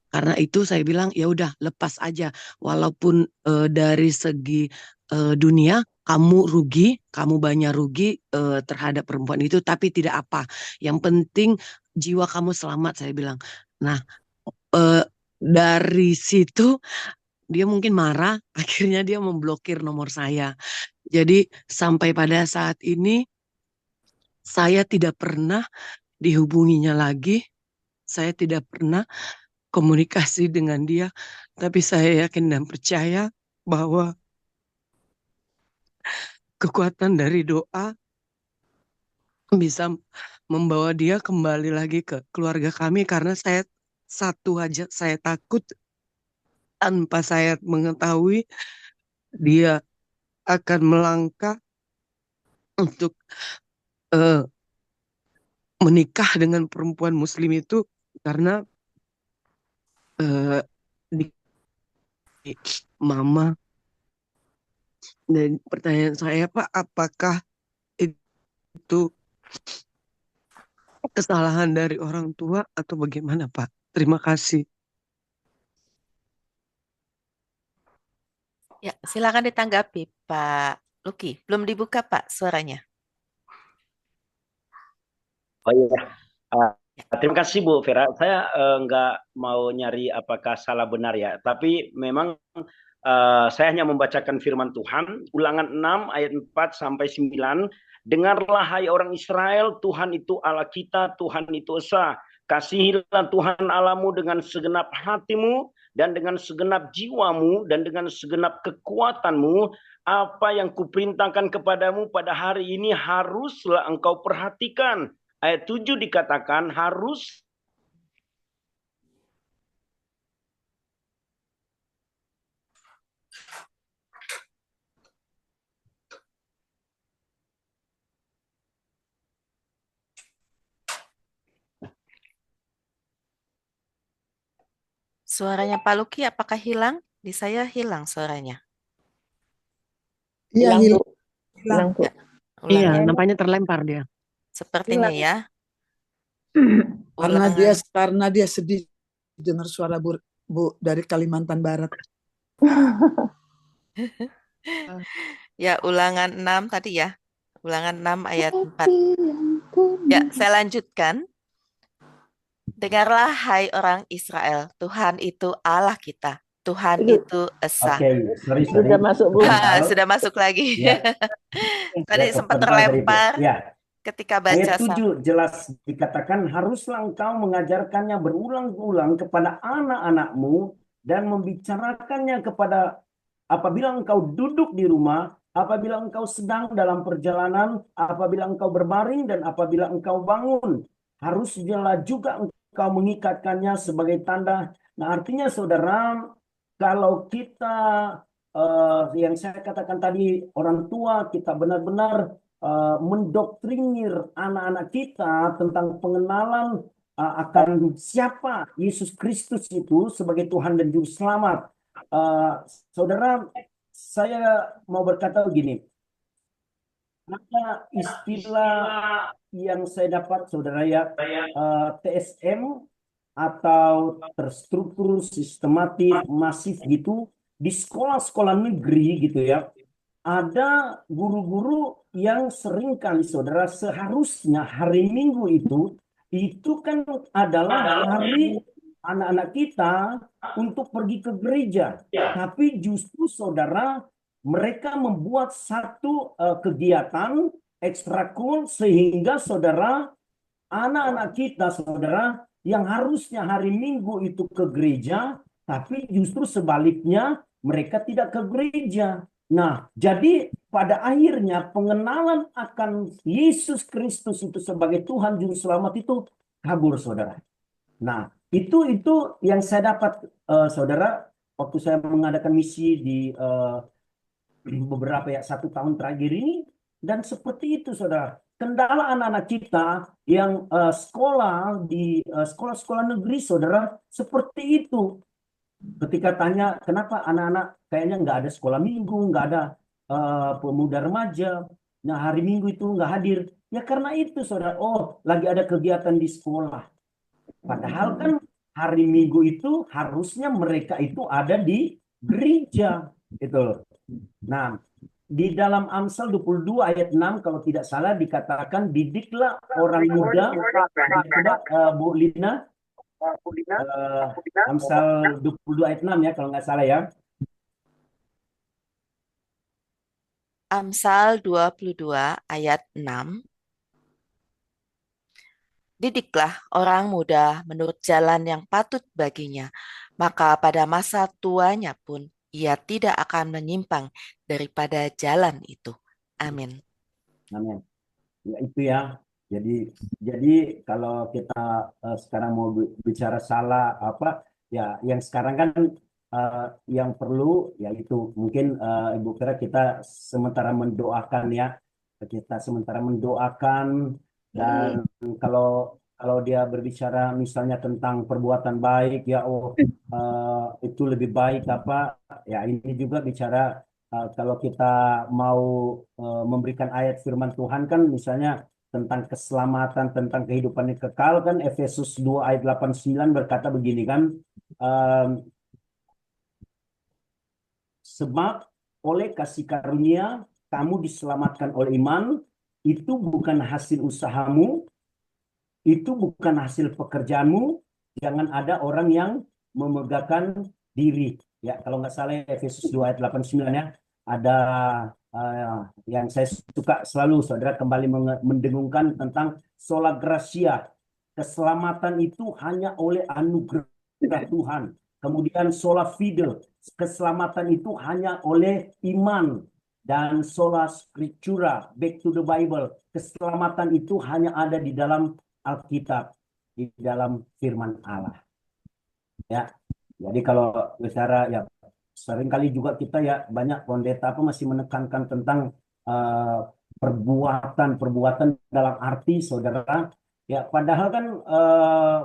Karena itu saya bilang ya udah lepas aja, walaupun dari segi dunia kamu rugi, kamu banyak rugi terhadap perempuan itu, tapi tidak apa. Yang penting jiwa kamu selamat, saya bilang. Nah, dari situ dia mungkin marah, akhirnya dia memblokir nomor saya. Jadi sampai pada saat ini saya tidak pernah dihubunginya lagi, saya tidak pernah komunikasi dengan dia, tapi saya yakin dan percaya bahwa kekuatan dari doa bisa membawa dia kembali lagi ke keluarga kami, karena satu aja saya takut tanpa saya mengetahui dia akan melangkah untuk menikah dengan perempuan muslim itu karena di mama. Dan pertanyaan saya Pak, apakah itu kesalahan dari orang tua atau bagaimana Pak? Terima kasih. Ya, silakan ditanggapi Pak Luki. Belum dibuka Pak suaranya. Oh iya. Terima kasih Bu Vera. Saya nggak mau nyari apakah salah benar ya, tapi memang saya hanya membacakan firman Tuhan, Ulangan 6 ayat 4 sampai 9. Dengarlah hai orang Israel, Tuhan itu Allah kita, Tuhan itu esa. Kasihilah Tuhan Allahmu dengan segenap hatimu dan dengan segenap jiwamu dan dengan segenap kekuatanmu. Apa yang kuperintahkan kepadamu pada hari ini haruslah engkau perhatikan. Ayat 7 dikatakan harus Suaranya Pak Luki apakah hilang? Di saya hilang suaranya. Iya, Hilang, Bu. hilang. Hilang, Bu. Ya, Iya, ulangi. nampaknya terlempar dia. Sepertinya Hilang. ya. Karena dia sedih dengar suara Bu dari Kalimantan Barat. Ya, Ulangan 6 tadi ya. Ulangan 6 ayat 4. Ya, saya lanjutkan. Dengarlah hai orang Israel, Tuhan itu Allah kita. Tuhan itu esa. Oke, sorry. Sudah masuk, Bu. Sudah masuk lagi. Ya. Tadi Ya, sempat kepental tadi, Bu. terlempar Ya. ketika baca Ayat 7 jelas dikatakan haruslah engkau mengajarkannya berulang-ulang kepada anak-anakmu dan membicarakannya kepada apabila engkau duduk di rumah, apabila engkau sedang dalam perjalanan, apabila engkau berbaring dan apabila engkau bangun. Haruslah juga engkau mengikatkannya sebagai tanda. Nah, artinya saudara, kalau kita yang saya katakan tadi, orang tua kita benar-benar mendoktrinir anak-anak kita tentang pengenalan akan siapa Yesus Kristus itu sebagai Tuhan dan Juru Selamat. Saudara, saya mau berkata begini, ada istilah yang saya dapat, saudara ya, TSM atau terstruktur, sistematif, masif gitu di sekolah-sekolah negeri gitu ya. Ada guru-guru yang seringkali, saudara, seharusnya hari Minggu itu kan adalah hari anak-anak kita untuk pergi ke gereja. Tapi justru, saudara, mereka membuat satu kegiatan ekstrakul sehingga, saudara, anak-anak kita, saudara, yang harusnya hari Minggu itu ke gereja, tapi justru sebaliknya mereka tidak ke gereja. Nah, jadi pada akhirnya pengenalan akan Yesus Kristus itu sebagai Tuhan Juru Selamat itu kabur, saudara. Nah, itu yang saya dapat, saudara, waktu saya mengadakan misi di beberapa 1 tahun terakhir ini. Dan seperti itu, saudara, kendala anak-anak kita yang sekolah di sekolah-sekolah negeri, saudara, seperti itu. Ketika tanya kenapa anak-anak kayaknya nggak ada sekolah minggu, nggak ada pemuda remaja, nah hari Minggu itu nggak hadir, ya karena itu, saudara, oh lagi ada kegiatan di sekolah. Padahal kan hari Minggu itu harusnya mereka itu ada di gereja, gitu. Nah, di dalam Amsal 22 ayat 6 kalau tidak salah dikatakan, didiklah orang muda. Coba Bu Lina, Amsal 22 ayat 6 ya kalau nggak salah ya. Amsal 22 ayat 6. Didiklah orang muda menurut jalan yang patut baginya, maka pada masa tuanya pun ia tidak akan menyimpang daripada jalan itu. Amin. Amin. Ya itu ya. Jadi kalau kita sekarang mau bicara salah apa ya, yang sekarang kan yang perlu yaitu mungkin Ibu kira kita sementara mendoakan ya, kita sementara mendoakan. Dan kalau dia berbicara misalnya tentang perbuatan baik ya, itu lebih baik apa ya, ini juga bicara kalau kita mau memberikan ayat firman Tuhan kan misalnya tentang keselamatan, tentang kehidupan yang kekal kan, Efesus 2 ayat 8-9 berkata begini kan, sebab oleh kasih karunia kamu diselamatkan oleh iman, itu bukan hasil usahamu, itu bukan hasil pekerjaanmu, jangan ada orang yang memegahkan diri. Ya, kalau nggak salah Efesus 2 ayat 8-9 ya. Ada yang saya suka selalu, saudara, kembali mendengungkan tentang sola gratia. Keselamatan itu hanya oleh anugerah Tuhan. Kemudian sola fide, keselamatan itu hanya oleh iman. Dan sola scriptura, back to the Bible, keselamatan itu hanya ada di dalam Alkitab, di dalam firman Allah. Ya, jadi kalau bicara ya, seringkali juga kita ya banyak pendeta masih menekankan tentang perbuatan dalam arti, saudara, ya padahal kan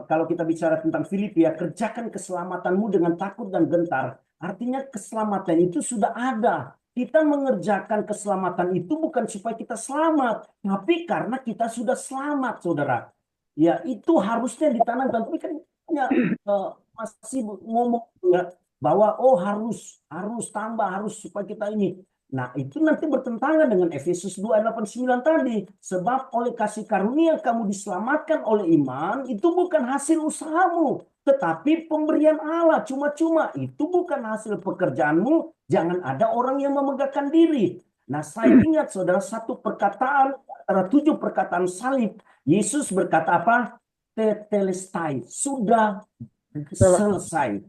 kalau kita bicara tentang Filipi ya, kerjakan keselamatanmu dengan takut dan gentar, artinya keselamatan itu sudah ada. Kita mengerjakan keselamatan itu bukan supaya kita selamat, tapi karena kita sudah selamat, saudara. Ya itu harusnya ditanamkan, tapi kan ya, masih ngomong ya, bahwa harus tambah, harus supaya kita ini. Nah, itu nanti bertentangan dengan Efesus 2 ayat 8-9 tadi. Sebab oleh kasih karunia kamu diselamatkan oleh iman, itu bukan hasil usahamu, tetapi pemberian Allah cuma-cuma. Itu bukan hasil pekerjaanmu, jangan ada orang yang memegahkan diri. Nah, saya ingat, saudara, satu perkataan antara 7 perkataan salib. Yesus berkata apa? Tetelestai, sudah selesai.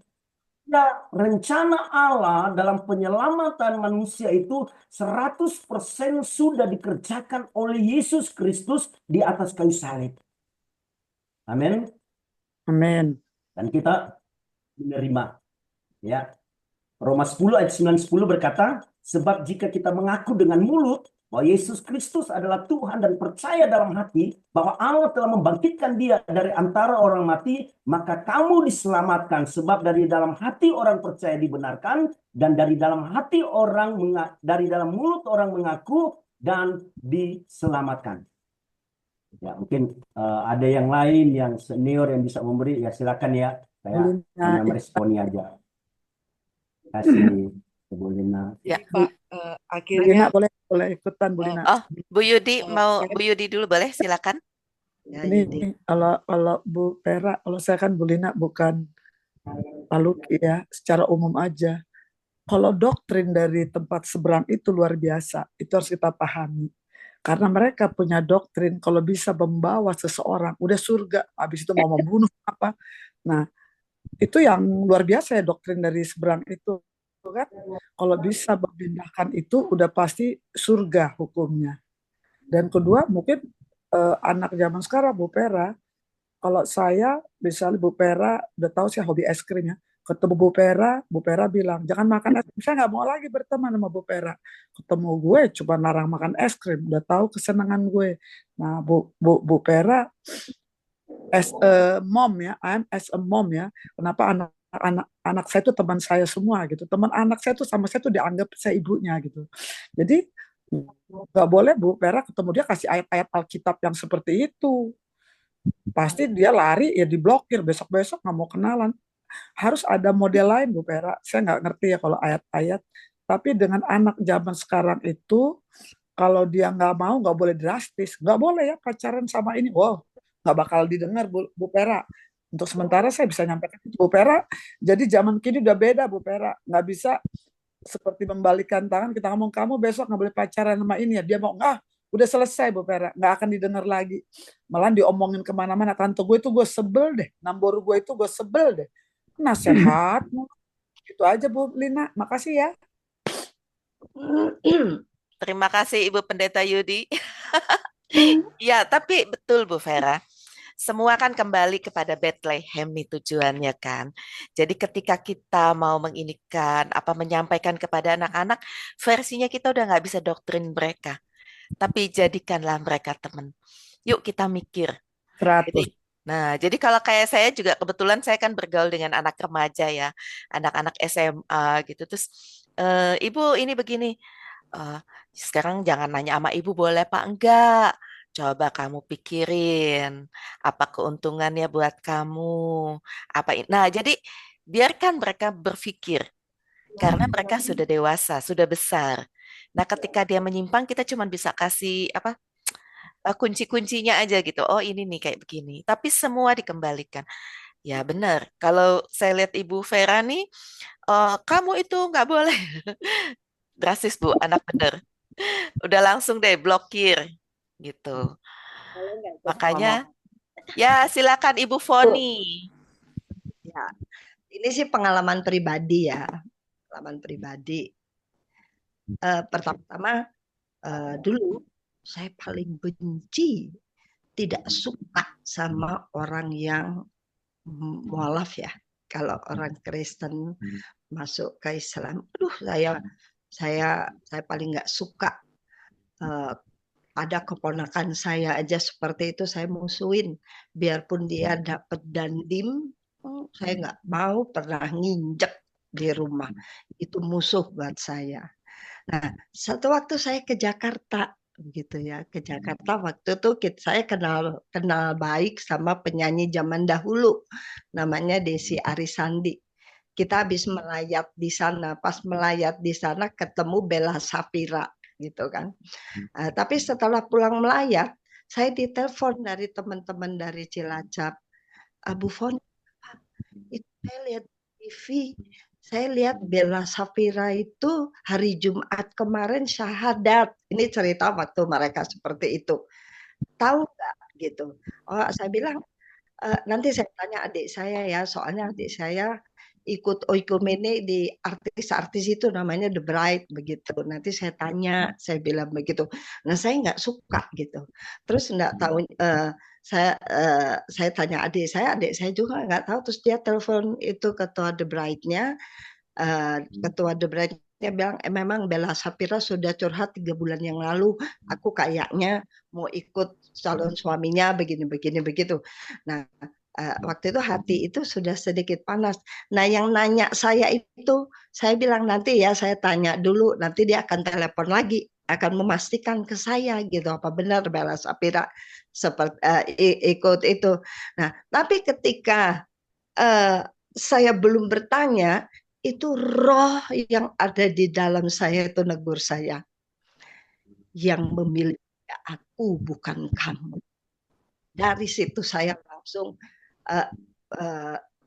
Ya, rencana Allah dalam penyelamatan manusia itu 100% sudah dikerjakan oleh Yesus Kristus di atas kayu salib. Amin. Amin. Dan kita menerima. Ya. Roma 10 ayat 9-10 berkata, sebab jika kita mengaku dengan mulut bahwa Yesus Kristus adalah Tuhan dan percaya dalam hati bahwa Allah telah membangkitkan dia dari antara orang mati, maka kamu diselamatkan. Sebab dari dalam hati orang percaya dibenarkan, dan dari dalam hati orang, dari dalam mulut orang mengaku dan diselamatkan. Ya, mungkin ada yang lain yang senior yang bisa memberi, ya silakan ya. Saya hanya meresponi aja. Kasih Bu Lina. Ya. Bu Lina boleh ikutan Bu Lina. Oh, Bu Yudi mau Bu Yudi dulu boleh, silakan. Ya, Ini Yudi. kalau Bu Pera, kalau saya kan Bu Lina bukan Pak Luki ya, secara umum aja. Kalau doktrin dari tempat seberang itu luar biasa, itu harus kita pahami. Karena mereka punya doktrin kalau bisa membawa seseorang, udah surga, habis itu mau membunuh apa. Nah, itu yang luar biasa ya doktrin dari seberang itu. Kan? Kalau bisa memindahkan itu udah pasti surga hukumnya. Dan kedua mungkin anak zaman sekarang Bu Pera, kalau saya misalnya Bu Pera udah tahu saya hobi es krim ya, ketemu Bu Pera bilang jangan makan es krim, saya nggak mau lagi berteman sama Bu Pera. Ketemu gue cuma larang makan es krim, udah tahu kesenangan gue. Nah Bu Pera as a mom ya, I'm as a mom ya, kenapa anak saya itu teman saya semua gitu, teman anak saya tuh sama saya tuh dianggap saya ibunya gitu. Jadi nggak boleh Bu Pera ketemu dia kasih ayat-ayat Alkitab yang seperti itu, pasti dia lari ya diblokir, besok-besok nggak mau kenalan. Harus ada model lain Bu Pera, saya nggak ngerti ya kalau ayat-ayat, tapi dengan anak zaman sekarang itu kalau dia nggak mau nggak boleh drastis, nggak boleh ya pacaran sama ini, wow nggak bakal didengar Bu Pera. Untuk sementara saya bisa nyampaikan itu Bu Pera. Jadi zaman kini udah beda Bu Pera, nggak bisa seperti membalikan tangan kita ngomong kamu besok nggak boleh pacaran sama ini ya, dia mau nggak, udah selesai Bu Pera, nggak akan didengar lagi, malah diomongin kemana-mana. Tante gue itu gue sebel deh, nambor gue itu gue sebel deh, nasehat itu aja Bu Lina, makasih ya. Terima kasih Ibu Pendeta Yudi. Ya, tapi betul Bu Vera. Semua kan kembali kepada Bethlehem nih tujuannya kan. Jadi ketika kita mau menginikan, menyampaikan kepada anak-anak, versinya kita udah nggak bisa doktrin mereka. Tapi jadikanlah mereka teman. Yuk kita mikir. 100. Jadi kalau kayak saya juga kebetulan saya kan bergaul dengan anak remaja ya, anak-anak SMA gitu. Terus, Ibu ini begini, sekarang jangan nanya sama Ibu boleh Pak? Enggak. Coba kamu pikirin apa keuntungannya buat kamu. Nah, jadi biarkan mereka berpikir karena mereka sudah dewasa, sudah besar. Nah, ketika dia menyimpang kita cuma bisa kasih kunci-kuncinya aja gitu. Oh, ini nih kayak begini. Tapi semua dikembalikan. Ya, benar. Kalau saya lihat Ibu Vera nih, kamu itu nggak boleh. Drastis Bu, anak bener. Udah langsung deh blokir gitu. Makanya ya silakan Ibu Foni. Ya, ini sih pengalaman pribadi ya, pengalaman pribadi. Pertama-tama dulu saya paling benci, tidak suka sama orang yang mualaf ya. Kalau orang Kristen masuk ke Islam, aduh saya paling nggak suka. Ada keponakan saya aja seperti itu saya musuhin, biarpun dia dapat dandim, saya nggak mau pernah nginjek di rumah, itu musuh buat saya. Nah, satu waktu saya ke Jakarta gitu ya, ke Jakarta waktu itu saya kenal baik sama penyanyi zaman dahulu, namanya Desi Arisandi. Kita habis melayat di sana, pas melayat di sana ketemu Bella Safira gitu kan. Tapi setelah pulang melayat, saya ditelepon dari teman-teman dari Cilacap, Bu Fon, itu saya lihat TV, saya lihat Bella Safira itu hari Jumat kemarin syahadat. Ini cerita waktu mereka seperti itu. Tahu nggak gitu? Oh, saya bilang nanti saya tanya adik saya ya, soalnya adik saya ikut oikumene di artis-artis itu namanya The Bride begitu. Nanti saya tanya, saya bilang begitu. Nah saya nggak suka gitu. Terus nggak tahu saya tanya adik saya juga nggak tahu. Terus dia telepon itu ketua The Bride-nya, ketua The Bride dia bilang, memang Bella Sapira sudah curhat 3 bulan yang lalu, aku kayaknya mau ikut calon suaminya begini begitu. Nah, waktu itu hati itu sudah sedikit panas. Nah, yang nanya saya itu, saya bilang nanti ya saya tanya dulu, nanti dia akan telepon lagi, akan memastikan ke saya gitu apa benar Bella Sapira seperti ikut itu. Nah, tapi ketika saya belum bertanya, itu roh yang ada di dalam saya itu negur saya, yang memilih aku bukan kamu. Dari situ saya langsung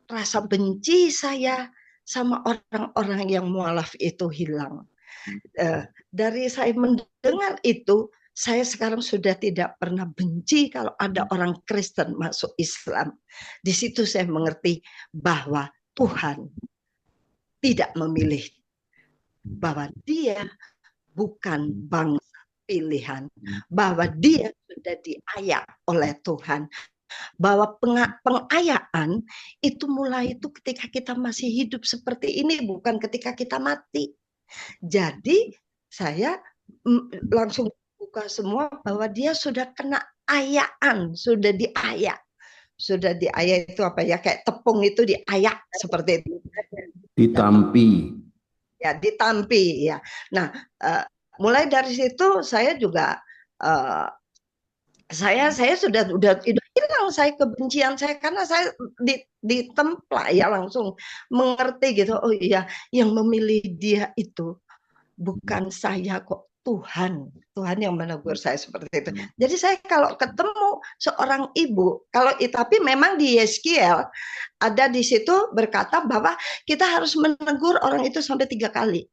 rasa benci saya sama orang-orang yang mualaf itu hilang. Dari saya mendengar itu, saya sekarang sudah tidak pernah benci kalau ada orang Kristen masuk Islam. Di situ saya mengerti bahwa Tuhan tidak memilih, bahwa dia bukan bangsa pilihan, bahwa dia sudah diayak oleh Tuhan, bahwa pengayaan itu mulai itu ketika kita masih hidup seperti ini, bukan ketika kita mati. Jadi saya langsung buka semua bahwa dia sudah kena ayaan, sudah diayak. Sudah diayak itu apa ya, kayak tepung itu diayak seperti itu. Ditampi. Ya, ditampi ya. Nah, mulai dari situ saya juga saya sudah hilang saya kebencian saya karena saya ditemplak ya, langsung mengerti gitu. Oh iya, yang memilih dia itu bukan saya kok, Tuhan yang menegur saya seperti itu. Jadi saya kalau ketemu seorang ibu, tapi memang di Yeskiel ada di situ berkata bahwa kita harus menegur orang itu sampai 3 kali.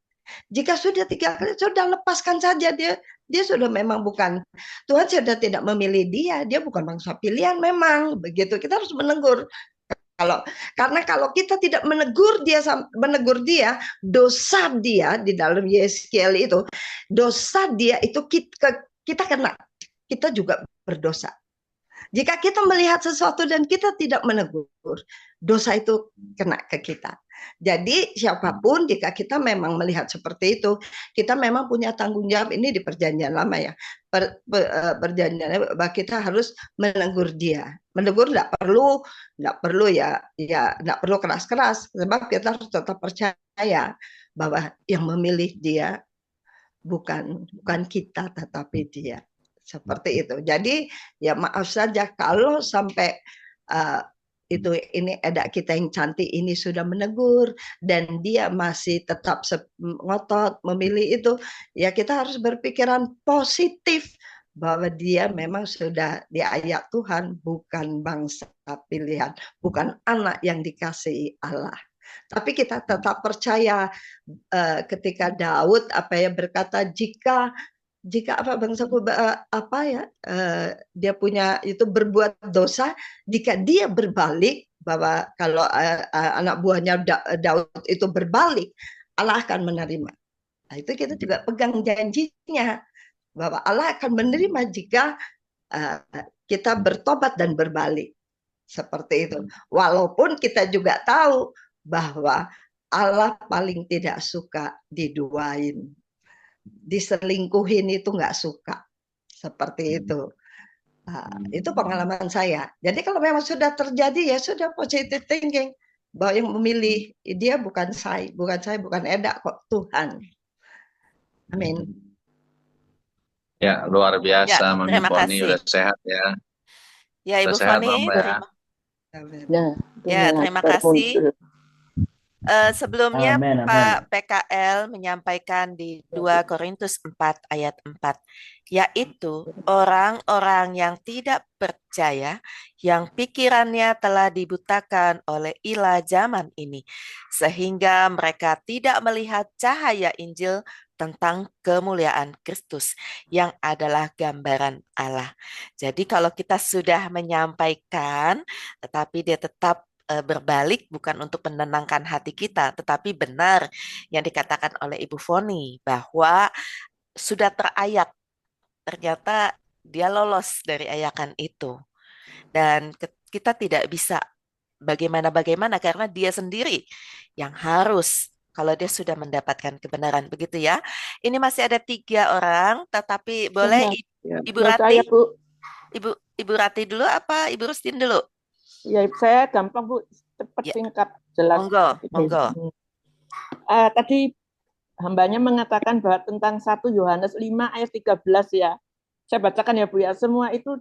Jika sudah 3 kali, sudah lepaskan saja dia sudah memang bukan, Tuhan sudah tidak memilih dia bukan bangsa pilihan memang begitu. Kita harus menegur. Karena kalau kita tidak menegur dia, dosa dia di dalam Yeskiel itu, dosa dia itu kita kena, kita juga berdosa. Jika kita melihat sesuatu dan kita tidak menegur, dosa itu kena ke kita. Jadi siapapun, jika kita memang melihat seperti itu, kita memang punya tanggung jawab. Ini di perjanjian lama ya, perjanjian bahwa kita harus menegur dia. Menegur tidak perlu ya tidak perlu keras-keras, sebab kita harus tetap percaya bahwa yang memilih dia bukan kita tetapi dia. Seperti itu. Jadi ya maaf saja kalau sampai ini edak kita yang cantik ini sudah menegur dan dia masih tetap ngotot memilih itu, ya kita harus berpikiran positif bahwa dia memang sudah diayak Tuhan, bukan bangsa pilihan, bukan anak yang dikasihi Allah. Tapi kita tetap percaya ketika Daud berkata, jika bangsaku dia punya itu berbuat dosa, jika dia berbalik, bahwa kalau anak buahnya Daud itu berbalik, Allah akan menerima. Nah, itu kita juga pegang janjinya bahwa Allah akan menerima jika kita bertobat dan berbalik. Seperti itu. Walaupun kita juga tahu bahwa Allah paling tidak suka diduain, diselingkuhin itu nggak suka, seperti itu. Itu pengalaman saya. Jadi kalau memang sudah terjadi, ya sudah positive thinking bahwa yang memilih dia bukan saya, bukan Eda kok, Tuhan. Amin. Ya, luar biasa, Ya, Mami terima Foni, kasih. udah sehat ya. Ya, Udah Ibu sehat, Foni, Mama ya. ya, terima kasih. Sebelumnya Amin, amin. Pak PKL menyampaikan di 2 Korintus 4 ayat 4, yaitu orang-orang yang tidak percaya, yang pikirannya telah dibutakan oleh ilah zaman ini, sehingga mereka tidak melihat cahaya Injil tentang kemuliaan Kristus yang adalah gambaran Allah. Jadi kalau kita sudah menyampaikan, tetapi dia tetap berbalik, bukan untuk menenangkan hati kita, tetapi benar yang dikatakan oleh Ibu Foni bahwa sudah terayak, ternyata dia lolos dari ayakan itu, dan kita tidak bisa bagaimana karena dia sendiri yang harus kalau dia sudah mendapatkan kebenaran, begitu ya. Ini masih ada 3 orang, tetapi boleh Ya, Ibu ya Rati, saya Bu, Ibu Rati dulu apa Ibu Rustin dulu? ya saya gampang Bu, cepat Ya, singkat jelas. monggo, Ini. monggo. Tadi hambanya mengatakan bahwa tentang 1 Yohanes 5 ayat 13 ya. Saya bacakan ya Bu ya. Semua itu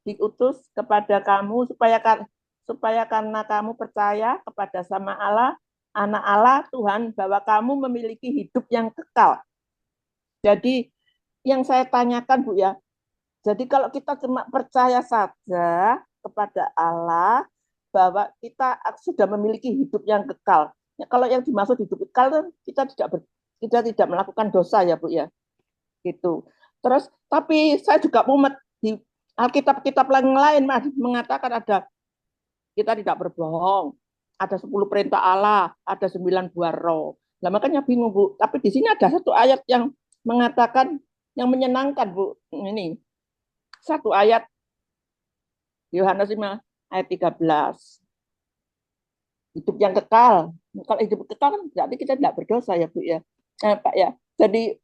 diutus kepada kamu supaya karena kamu percaya kepada sama Allah, anak Allah Tuhan, bahwa kamu memiliki hidup yang kekal. Jadi yang saya tanyakan Bu ya, jadi kalau kita cuma percaya saja kepada Allah bahwa kita sudah memiliki hidup yang kekal. Ya, kalau yang dimaksud hidup kekal kan kita tidak melakukan dosa ya Bu ya. Gitu. Terus tapi saya juga mumet di Alkitab-kitab lain mengatakan kita tidak berbohong, ada 10 perintah Allah, ada 9 buah roh. Nah, makanya bingung Bu. Tapi di sini ada satu ayat yang mengatakan yang menyenangkan Bu. Ini satu ayat Yohanes 5 ayat 13. Hidup yang kekal. Kalau hidup kekal kan berarti kita tidak berdosa ya Bu ya. Pak ya. Jadi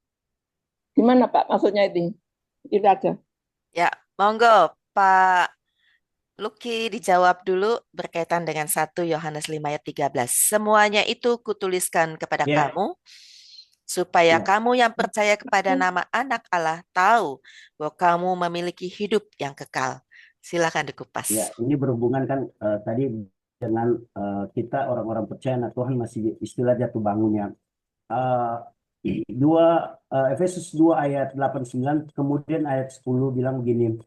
gimana Pak maksudnya ini? Itu aja. Ya, monggo Pak Luki dijawab dulu berkaitan dengan 1 Yohanes 5 ayat 13. Semuanya itu kutuliskan kepada kamu, supaya kamu yang percaya kepada nama anak Allah tahu bahwa kamu memiliki hidup yang kekal. Silakan dikupas. Ya, ini berhubungan kan tadi dengan kita orang-orang percaya nah Tuhan masih istilah jatuh bangunnya. Efesus 2 ayat 8-9, kemudian ayat 10 bilang begini,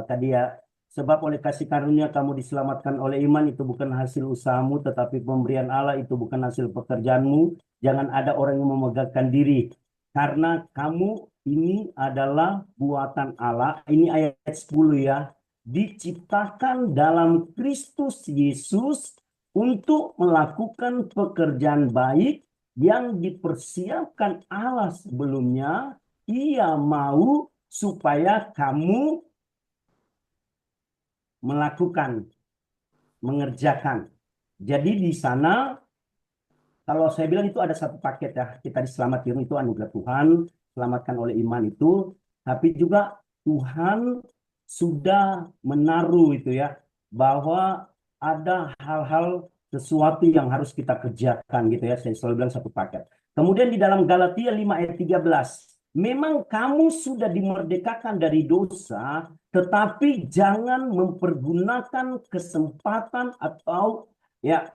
tadi ya, sebab oleh kasih karunia kamu diselamatkan oleh iman, itu bukan hasil usahamu, tetapi pemberian Allah, itu bukan hasil pekerjaanmu. Jangan ada orang yang memegahkan diri, karena kamu ini adalah buatan Allah. Ini ayat 10 ya, diciptakan dalam Kristus Yesus untuk melakukan pekerjaan baik yang dipersiapkan Allah sebelumnya. Ia mau supaya kamu mengerjakan. Jadi di sana, kalau saya bilang itu ada satu paket ya, kita diselamatkan itu anugerah Tuhan, selamatkan oleh iman itu, tapi juga Tuhan sudah menaruh itu ya, bahwa ada hal-hal sesuatu yang harus kita kerjakan gitu ya. Saya selalu bilang satu paket. Kemudian di dalam Galatia 5 ayat 13, memang kamu sudah dimerdekakan dari dosa, tetapi jangan mempergunakan kesempatan atau ya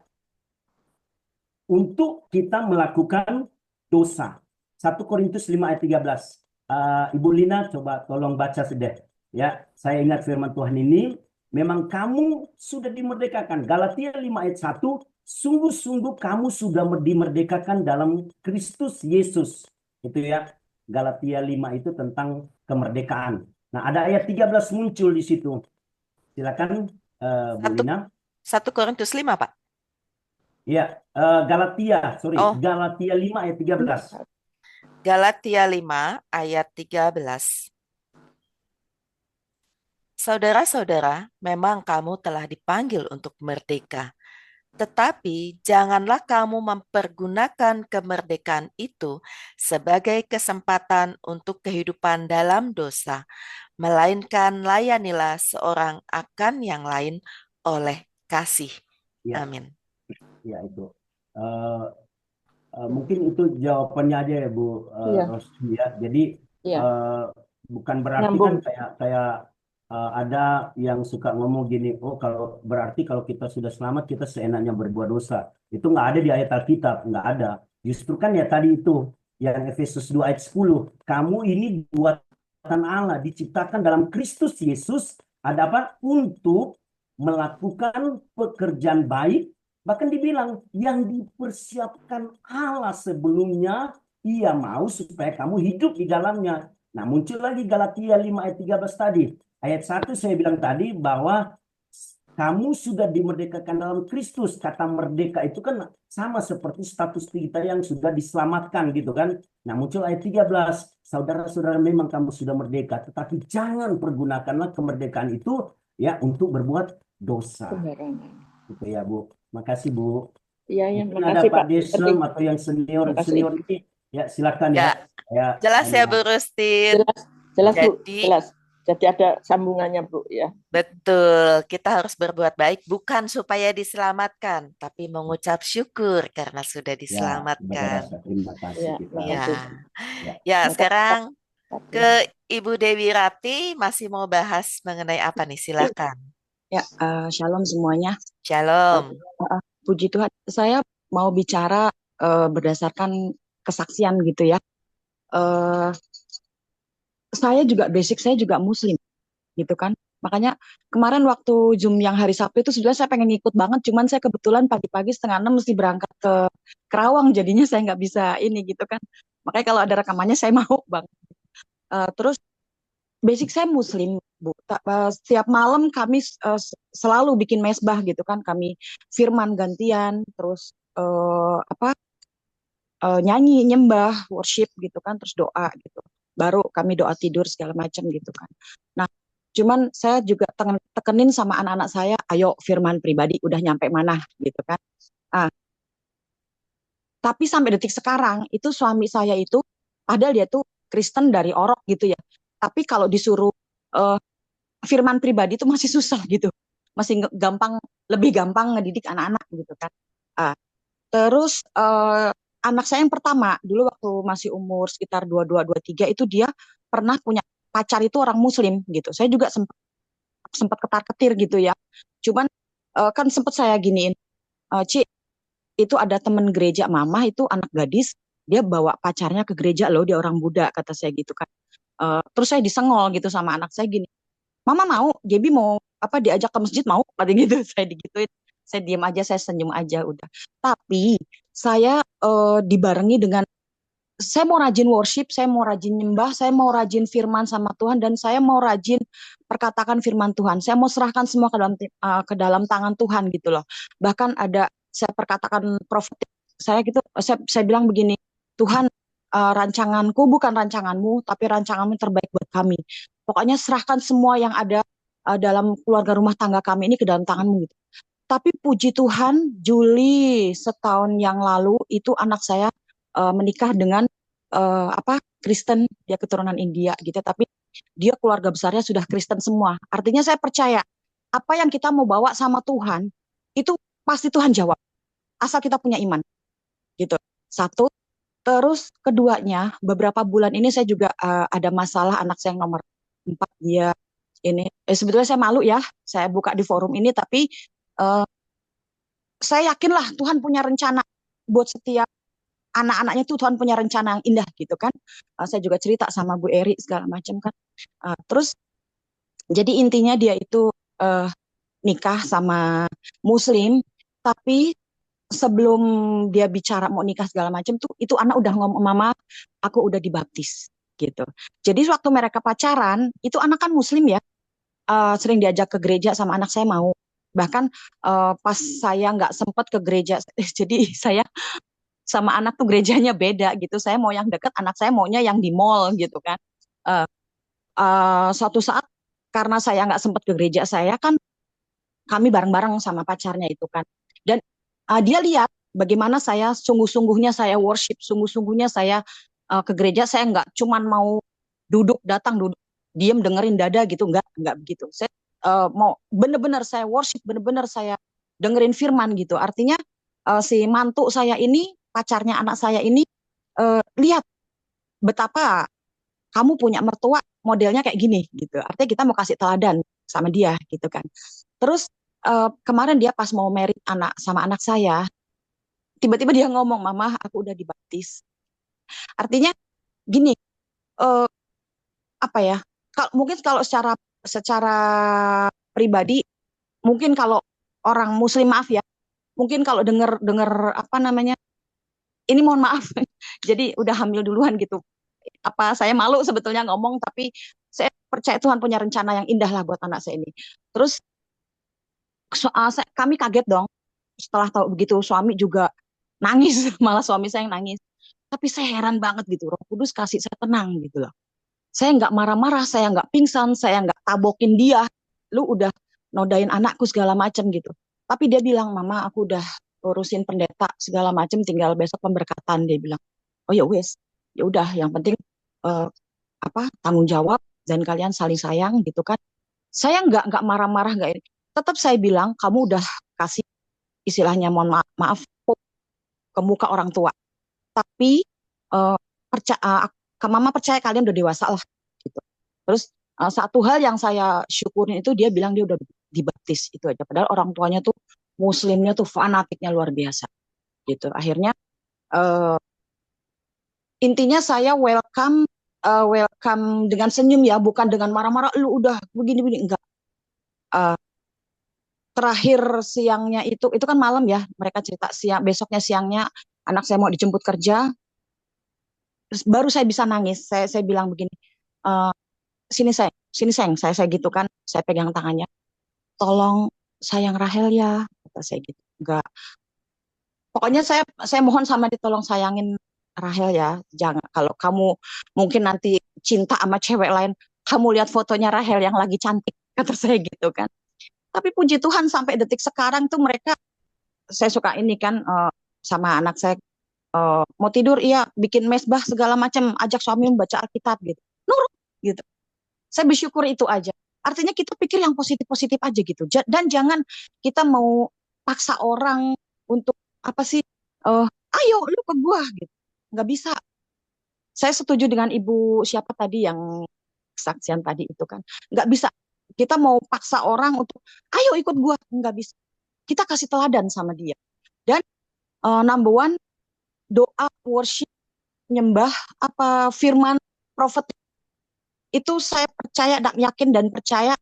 untuk kita melakukan dosa. 1 Korintus 5 ayat 13. Ibu Lina coba tolong baca sedeh. Ya, saya ingat firman Tuhan ini, memang kamu sudah dimerdekakan. Galatia 5 ayat 1, sungguh-sungguh kamu sudah dimerdekakan dalam Kristus Yesus. Itu ya, Galatia 5 itu tentang kemerdekaan. Nah, ada ayat 13 muncul di situ. Silakan, Bu Lina. 1 Korintus 5, Pak. Ya, Galatia 5 ayat 13. Galatia 5 ayat 13. Saudara-saudara, memang kamu telah dipanggil untuk merdeka. Tetapi janganlah kamu mempergunakan kemerdekaan itu sebagai kesempatan untuk kehidupan dalam dosa, melainkan layanilah seorang akan yang lain oleh kasih. Ya. Amin. Ya, itu. Mungkin itu jawabannya aja ya Bu Rosti ya. Jadi bukan berarti kan kayak ada yang suka ngomong gini, oh kalau berarti kalau kita sudah selamat kita seenaknya berbuat dosa. Itu nggak ada di ayat Alkitab, nggak ada. Justru kan ya tadi itu yang Efesus 2 ayat 10, kamu ini buatan Allah, diciptakan dalam Kristus Yesus, ada apa? Untuk melakukan pekerjaan baik. Bahkan dibilang yang dipersiapkan Allah sebelumnya, ia mau supaya kamu hidup di dalamnya. Nah, muncul lagi Galatia 5 ayat 13 tadi. Ayat 1 saya bilang tadi bahwa kamu sudah dimerdekakan dalam Kristus. Kata merdeka itu kan sama seperti status kita yang sudah diselamatkan gitu kan. Nah, muncul ayat 13. Saudara-saudara, memang kamu sudah merdeka, tetapi jangan pergunakanlah kemerdekaan itu ya untuk berbuat dosa. Gitu ya, Bu. Makasih, Bu. Iya, ya, Mungkin ada makasih Pak Pak Desem Erding. atau yang senior Makasih. senior ini, ya silakan ya. Ya, Ya, jelas ya Bu Rustin. Jelas, jelas Bu, Jadi jelas. Jadi ada sambungannya Bu ya. betul, kita harus berbuat baik bukan supaya diselamatkan, tapi mengucap syukur karena sudah ya, diselamatkan. berasa terima kasih Ya, kita. Ya, makasih. Ya. ya Makasih, sekarang Pak. ke Ibu Dewi Rati masih mau bahas mengenai apa nih? Silakan. Ya, shalom semuanya. Shalom. Puji Tuhan, saya mau bicara berdasarkan kesaksian gitu ya. Saya juga basic saya juga Muslim gitu kan. Makanya kemarin waktu Zoom yang hari Sabtu itu sebenarnya saya pengen ngikut banget, cuman saya kebetulan pagi-pagi 5:30 mesti berangkat ke Kerawang, jadinya saya nggak bisa ini gitu kan. Makanya kalau ada rekamannya saya mau banget. Terus basic saya Muslim, Bu. Setiap malam kami selalu bikin mesbah gitu kan. Kami firman gantian, terus nyanyi, nyembah, worship gitu kan, terus doa gitu. Baru kami doa tidur segala macam gitu kan. Nah, cuman saya juga tekenin sama anak-anak saya, ayo firman pribadi udah nyampe mana gitu kan. Tapi sampai detik sekarang itu suami saya itu, padahal dia tuh Kristen dari orok gitu ya. Tapi kalau disuruh firman pribadi itu masih susah gitu. Masih lebih gampang ngedidik anak-anak gitu kan. Terus anak saya yang pertama, dulu waktu masih umur sekitar 22-23 itu dia pernah punya pacar itu orang Muslim gitu. Saya juga sempat ketar-ketir gitu ya. Cuman kan sempat saya giniin, Ci, itu ada temen gereja mama itu anak gadis, dia bawa pacarnya ke gereja loh, dia orang Buddha kata saya gitu kan. Terus saya disengol gitu sama anak saya gini, Mama mau, Gaby mau apa diajak ke masjid mau, kata gitu. Saya digituin, saya diam aja, saya senyum aja udah. Tapi saya dibarengi dengan saya mau rajin worship, saya mau rajin nyembah, saya mau rajin firman sama Tuhan, dan saya mau rajin perkatakan firman Tuhan. Saya mau serahkan semua ke dalam tangan Tuhan gitu loh. Bahkan ada saya perkatakan profetik, saya gitu, saya bilang begini, Tuhan, rancanganku bukan rancanganmu, tapi rancanganmu terbaik buat kami. Pokoknya serahkan semua yang ada dalam keluarga rumah tangga kami ini ke dalam tanganmu gitu. Tapi puji Tuhan, Juli setahun yang lalu itu anak saya menikah dengan Kristen, dia keturunan India gitu, tapi dia keluarga besarnya sudah Kristen semua. Artinya saya percaya apa yang kita mau bawa sama Tuhan itu pasti Tuhan jawab, asal kita punya iman gitu. Satu. Terus keduanya, beberapa bulan ini saya juga ada masalah anak saya yang nomor 4, dia ini sebetulnya saya malu ya saya buka di forum ini, tapi saya yakinlah Tuhan punya rencana buat setiap anak-anaknya tuh, Tuhan punya rencana yang indah gitu kan. Saya juga cerita sama Bu Eri segala macam kan. Terus jadi intinya dia itu nikah sama Muslim, tapi sebelum dia bicara mau nikah segala macam tuh, itu anak udah ngomong, Mama, aku udah dibaptis gitu. Jadi waktu mereka pacaran, itu anak kan Muslim ya, sering diajak ke gereja sama anak saya mau. Bahkan pas saya nggak sempat ke gereja, jadi saya sama anak tuh gerejanya beda gitu. Saya mau yang dekat, anak saya maunya yang di mall gitu kan. Suatu saat karena saya nggak sempat ke gereja, saya kan kami bareng-bareng sama pacarnya itu kan. Dan dia lihat bagaimana saya sungguh-sungguhnya saya worship, sungguh-sungguhnya saya ke gereja. Saya nggak cuman mau datang duduk diem dengerin dada gitu, nggak begitu. Saya mau bener-bener saya worship, bener-bener saya dengerin firman gitu. Artinya si mantu saya ini, pacarnya anak saya ini, lihat betapa kamu punya mertua modelnya kayak gini gitu. Artinya kita mau kasih teladan sama dia gitu kan. Terus kemarin dia pas mau married sama anak saya, tiba-tiba dia ngomong, Mama, aku udah dibaptis. Artinya gini, apa ya? Mungkin kalau secara pribadi, mungkin kalau orang Muslim, maaf ya, mungkin kalau dengar apa namanya, ini mohon maaf, jadi udah hamil duluan gitu. Saya malu sebetulnya ngomong, tapi saya percaya Tuhan punya rencana yang indah lah buat anak saya ini. Terus kami kaget dong setelah tahu begitu. Suami juga nangis, malah suami saya yang nangis. Tapi saya heran banget gitu, Roh Kudus kasih saya tenang gitu loh. Saya nggak marah-marah, saya nggak pingsan, saya nggak tabokin dia, lu udah nodain anakku segala macam gitu. Tapi dia bilang, Mama, aku udah urusin pendeta segala macam, tinggal besok pemberkatan. Dia bilang, oh ya wes, ya udah, yang penting eh, tanggung jawab dan kalian saling sayang gitu kan. Saya nggak marah-marah, nggak ini. Tetap saya bilang, kamu udah kasih istilahnya, mohon maaf ke muka orang tua. Tapi Mama percaya kalian udah dewasa lah gitu. Terus satu hal yang saya syukurin itu, dia bilang dia udah dibaptis, itu aja. Padahal orang tuanya tuh muslimnya tuh fanatiknya luar biasa gitu. Akhirnya intinya saya welcome dengan senyum ya, bukan dengan marah-marah, lu udah begini-begini, enggak. Terakhir siangnya itu kan malam ya, mereka cerita besoknya siangnya anak saya mau dijemput kerja, terus baru saya bisa nangis. Saya bilang begini, sini sayang, saya gitu kan, saya pegang tangannya, tolong sayang Rahel ya, kata saya gitu. Enggak, pokoknya saya mohon sama dia, tolong sayangin Rahel ya, jangan, kalau kamu mungkin nanti cinta sama cewek lain, kamu lihat fotonya Rahel yang lagi cantik, kata saya gitu kan. Tapi puji Tuhan sampai detik sekarang tuh mereka, saya suka ini kan sama anak saya, mau tidur iya bikin mesbah segala macam, ajak suami membaca Alkitab gitu, nurut gitu. Saya bersyukur itu aja. Artinya kita pikir yang positif-positif aja gitu, dan jangan kita mau paksa orang untuk apa sih, ayo lu ke gua gitu, nggak bisa. Saya setuju dengan ibu siapa tadi yang kesaksian tadi itu kan, nggak bisa kita mau paksa orang untuk ayo ikut gua, nggak bisa. Kita kasih teladan sama dia. Dan number one, doa, worship, nyembah, firman, prophet, itu saya percaya dan yakin dan percaya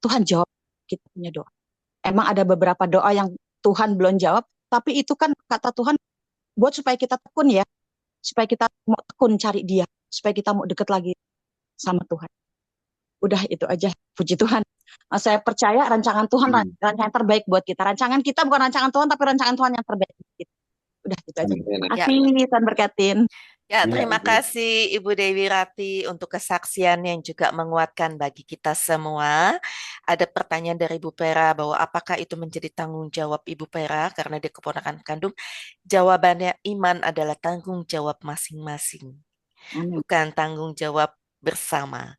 Tuhan jawab kita punya doa. Emang ada beberapa doa yang Tuhan belum jawab, tapi itu kan kata Tuhan buat supaya kita tekun ya, supaya kita mau tekun cari dia, supaya kita mau deket lagi sama Tuhan. Udah itu aja, puji Tuhan. Saya percaya rancangan Tuhan, rancangan terbaik buat kita. Rancangan kita bukan rancangan Tuhan, tapi rancangan Tuhan yang terbaik buat kita. Udah itu aja. Terima kasih, Tuhan berkatin. Ya, terima kasih Ibu Dewi Rati untuk kesaksian yang juga menguatkan bagi kita semua. Ada pertanyaan dari Ibu Pera bahwa apakah itu menjadi tanggung jawab Ibu Pera karena dia keponakan kandung. Jawabannya, iman adalah tanggung jawab masing-masing, bukan tanggung jawab bersama.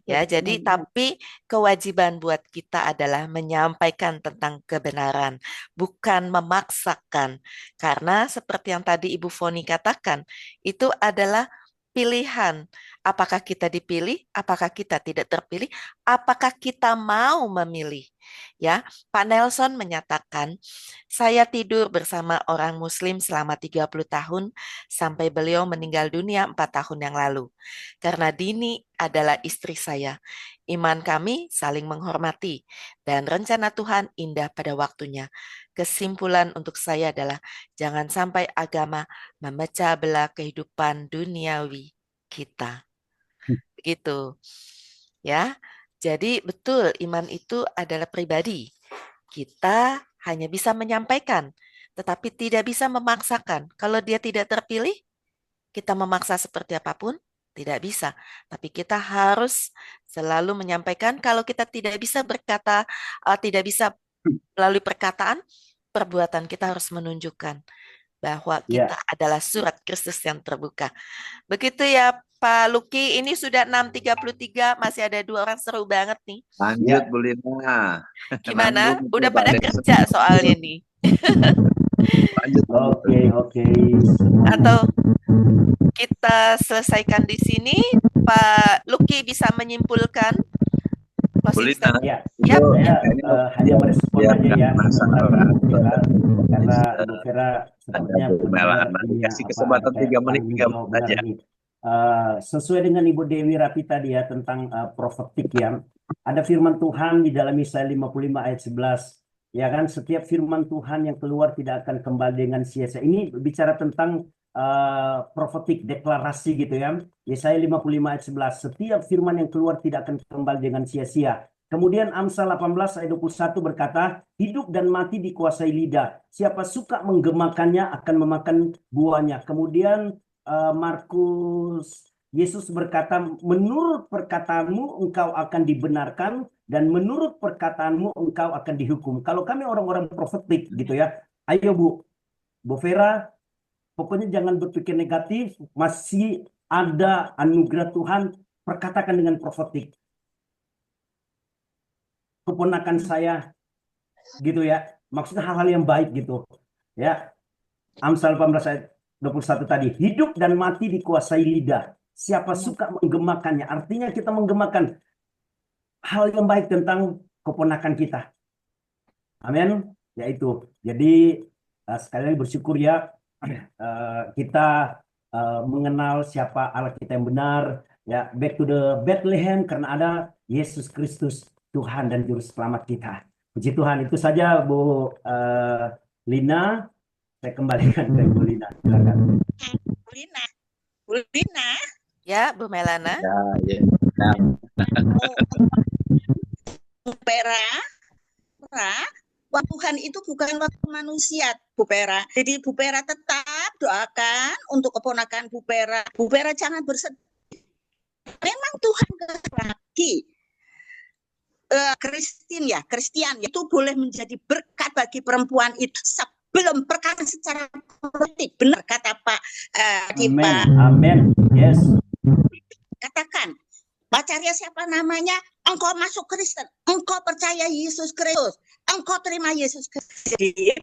Ya, jadi tapi kewajiban buat kita adalah menyampaikan tentang kebenaran, bukan memaksakan. Karena seperti yang tadi Ibu Foni katakan, itu adalah pilihan. Apakah kita dipilih, apakah kita tidak terpilih, apakah kita mau memilih. Ya, Pak Nelson menyatakan, saya tidur bersama orang Muslim selama 30 tahun sampai beliau meninggal dunia 4 tahun yang lalu. Karena Dini adalah istri saya. Iman kami saling menghormati dan rencana Tuhan indah pada waktunya. Kesimpulan untuk saya adalah jangan sampai agama memecah belah kehidupan duniawi kita. Begitu. Ya. Jadi betul, iman itu adalah pribadi. Kita hanya bisa menyampaikan, tetapi tidak bisa memaksakan. Kalau dia tidak terpilih, kita memaksa seperti apapun, tidak bisa. Tapi kita harus selalu menyampaikan. Kalau kita tidak bisa berkata, tidak bisa melalui perkataan, perbuatan kita harus menunjukkan bahwa kita adalah surat Kristus yang terbuka. Begitu ya Pak Luki, ini sudah 6.33, masih ada 2 orang, seru banget nih. Lanjut Bu Lina. Gimana? Udah pada kerja soalnya nih. Lanjut. Oke. Atau kita selesaikan di sini, Pak Luki bisa menyimpulkan. Boleh, ya, saya hanya merespon aja ya, karena Bu Vera sepertinya kasih kesempatan 3 menit aja. Sesuai dengan Ibu Dewi Rati tadi ya tentang profetik yang ada firman Tuhan di dalam Yesaya 55 ayat 11. Ya kan, setiap firman Tuhan yang keluar tidak akan kembali dengan sia-sia. Ini bicara tentang profetik, deklarasi gitu ya. Yesaya 55 ayat 11. Setiap firman yang keluar tidak akan kembali dengan sia-sia. Kemudian Amsal 18 ayat 21 berkata, hidup dan mati dikuasai lidah. Siapa suka menggemakannya akan memakan buahnya. Kemudian Markus, Yesus berkata, menurut perkataanmu engkau akan dibenarkan dan menurut perkataanmu engkau akan dihukum. Kalau kami orang-orang profetik gitu ya, Ayo Bu Vera, pokoknya jangan berpikir negatif, masih ada anugerah Tuhan, perkatakan dengan profetik. Keponakan saya, gitu ya. Maksudnya hal-hal yang baik gitu. Ya, Amsal 18 ayat 21 tadi, hidup dan mati dikuasai lidah. Siapa suka menggemakannya, artinya kita menggemakan hal yang baik tentang keponakan kita. Amin. Ya itu. Jadi sekali lagi bersyukur ya kita mengenal siapa Allah kita yang benar. Ya, back to the Bethlehem karena ada Yesus Kristus Tuhan dan Juru Selamat kita. Puji Tuhan. Itu saja Bu Lina. Saya kembalikan ke Bu Lina. Silakan. Bu Lina, Ya, Bu Melana. Ya. Bu Pera, waktu Tuhan itu bukan waktu manusia, Bu Pera. Jadi Bu Pera tetap doakan untuk keponakan Bu Pera. Bu Pera jangan bersedih. Memang Tuhan kehendaki Kristian itu boleh menjadi berkat bagi perempuan itu sebelum perkataan secara politik. Benar kata Pak Amin. Yes. Katakan, pacarnya siapa namanya? Engkau masuk Kristen, engkau percaya Yesus Kristus, engkau terima Yesus Kristus. Jadi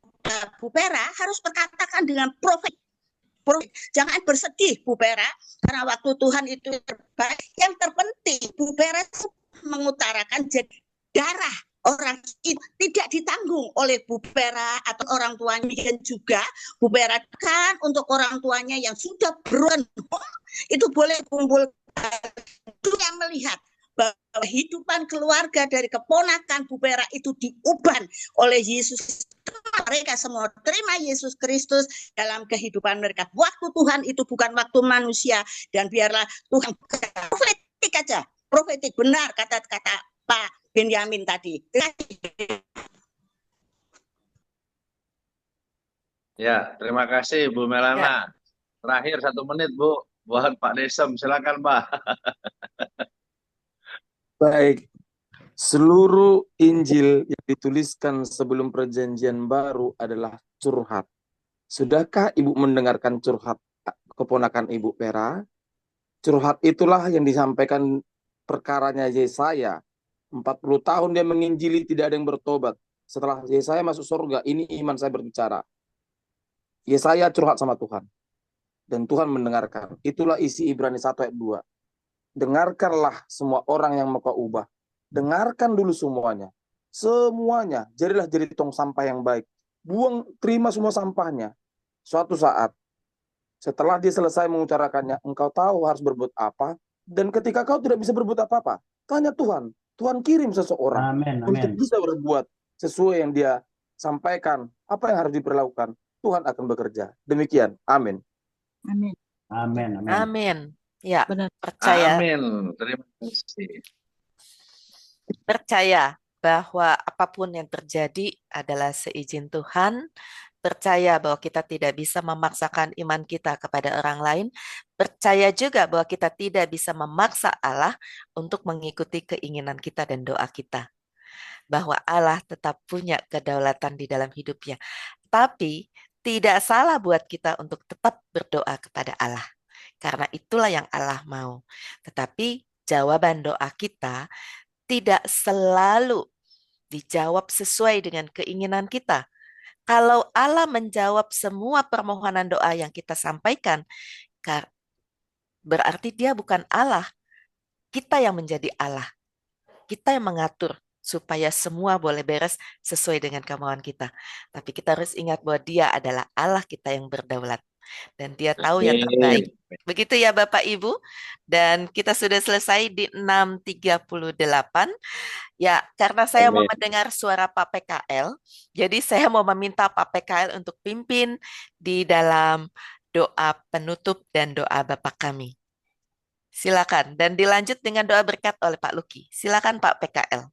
Bu Pera harus berkatakan dengan profet. Jangan bersedih Bu Pera, karena waktu Tuhan itu terbaik. Yang terpenting Bu Pera mengutarakan jadi darah orang itu tidak ditanggung oleh Bu Pera atau orang tuanya, dan juga Bu Pera kan untuk orang tuanya yang sudah berontak itu boleh kumpul yang melihat bahwa kehidupan keluarga dari keponakan Bu Pera itu diubah oleh Yesus. Mereka semua terima Yesus Kristus dalam kehidupan mereka. Waktu Tuhan itu bukan waktu manusia, dan biarlah Tuhan profetik aja. Profetik benar kata-kata Pak Benyamin tadi. Ya, terima kasih Bu Melana. Terakhir 1 menit Bu, buat Pak Desem. Silakan Pak. Baik, seluruh Injil yang dituliskan sebelum Perjanjian Baru adalah curhat. Sudahkah Ibu mendengarkan curhat keponakan Ibu Pera? Curhat itulah yang disampaikan perkaranya Yesaya. 40 tahun dia menginjili, tidak ada yang bertobat. Setelah Yesaya masuk surga, ini iman saya berbicara. Yesaya curhat sama Tuhan. Dan Tuhan mendengarkan. Itulah isi Ibrani 1 ayat 2. Dengarkanlah semua orang yang mau kau ubah. Dengarkan dulu semuanya. Semuanya. Jadilah jadi tong sampah yang baik. Terima semua sampahnya. Suatu saat, setelah dia selesai mengutarakannya, engkau tahu harus berbuat apa. Dan ketika kau tidak bisa berbuat apa-apa, tanya Tuhan. Tuhan kirim seseorang untuk bisa berbuat sesuai yang dia sampaikan. Apa yang harus diperlakukan? Tuhan akan bekerja. Demikian. Amin. Amin. Amin. Amin. Ya, Benar. percaya. Amin. Terima kasih. Percaya bahwa apapun yang terjadi adalah seizin Tuhan. Percaya bahwa kita tidak bisa memaksakan iman kita kepada orang lain. Percaya juga bahwa kita tidak bisa memaksa Allah untuk mengikuti keinginan kita dan doa kita. Bahwa Allah tetap punya kedaulatan di dalam hidupnya. Tapi tidak salah buat kita untuk tetap berdoa kepada Allah. Karena itulah yang Allah mau. Tetapi jawaban doa kita tidak selalu dijawab sesuai dengan keinginan kita. Kalau Allah menjawab semua permohonan doa yang kita sampaikan, berarti dia bukan Allah. Kita yang menjadi Allah. Kita yang mengatur supaya semua boleh beres sesuai dengan kemauan kita. Tapi kita harus ingat bahwa dia adalah Allah kita yang berdaulat. Dan dia tahu yang terbaik. Begitu ya Bapak Ibu. Dan kita sudah selesai di 6.38. Ya, karena saya mau mendengar suara Pak PKL, jadi saya mau meminta Pak PKL untuk pimpin di dalam doa penutup dan doa Bapak kami. Silakan. Dan dilanjut dengan doa berkat oleh Pak Luki. Silakan Pak PKL.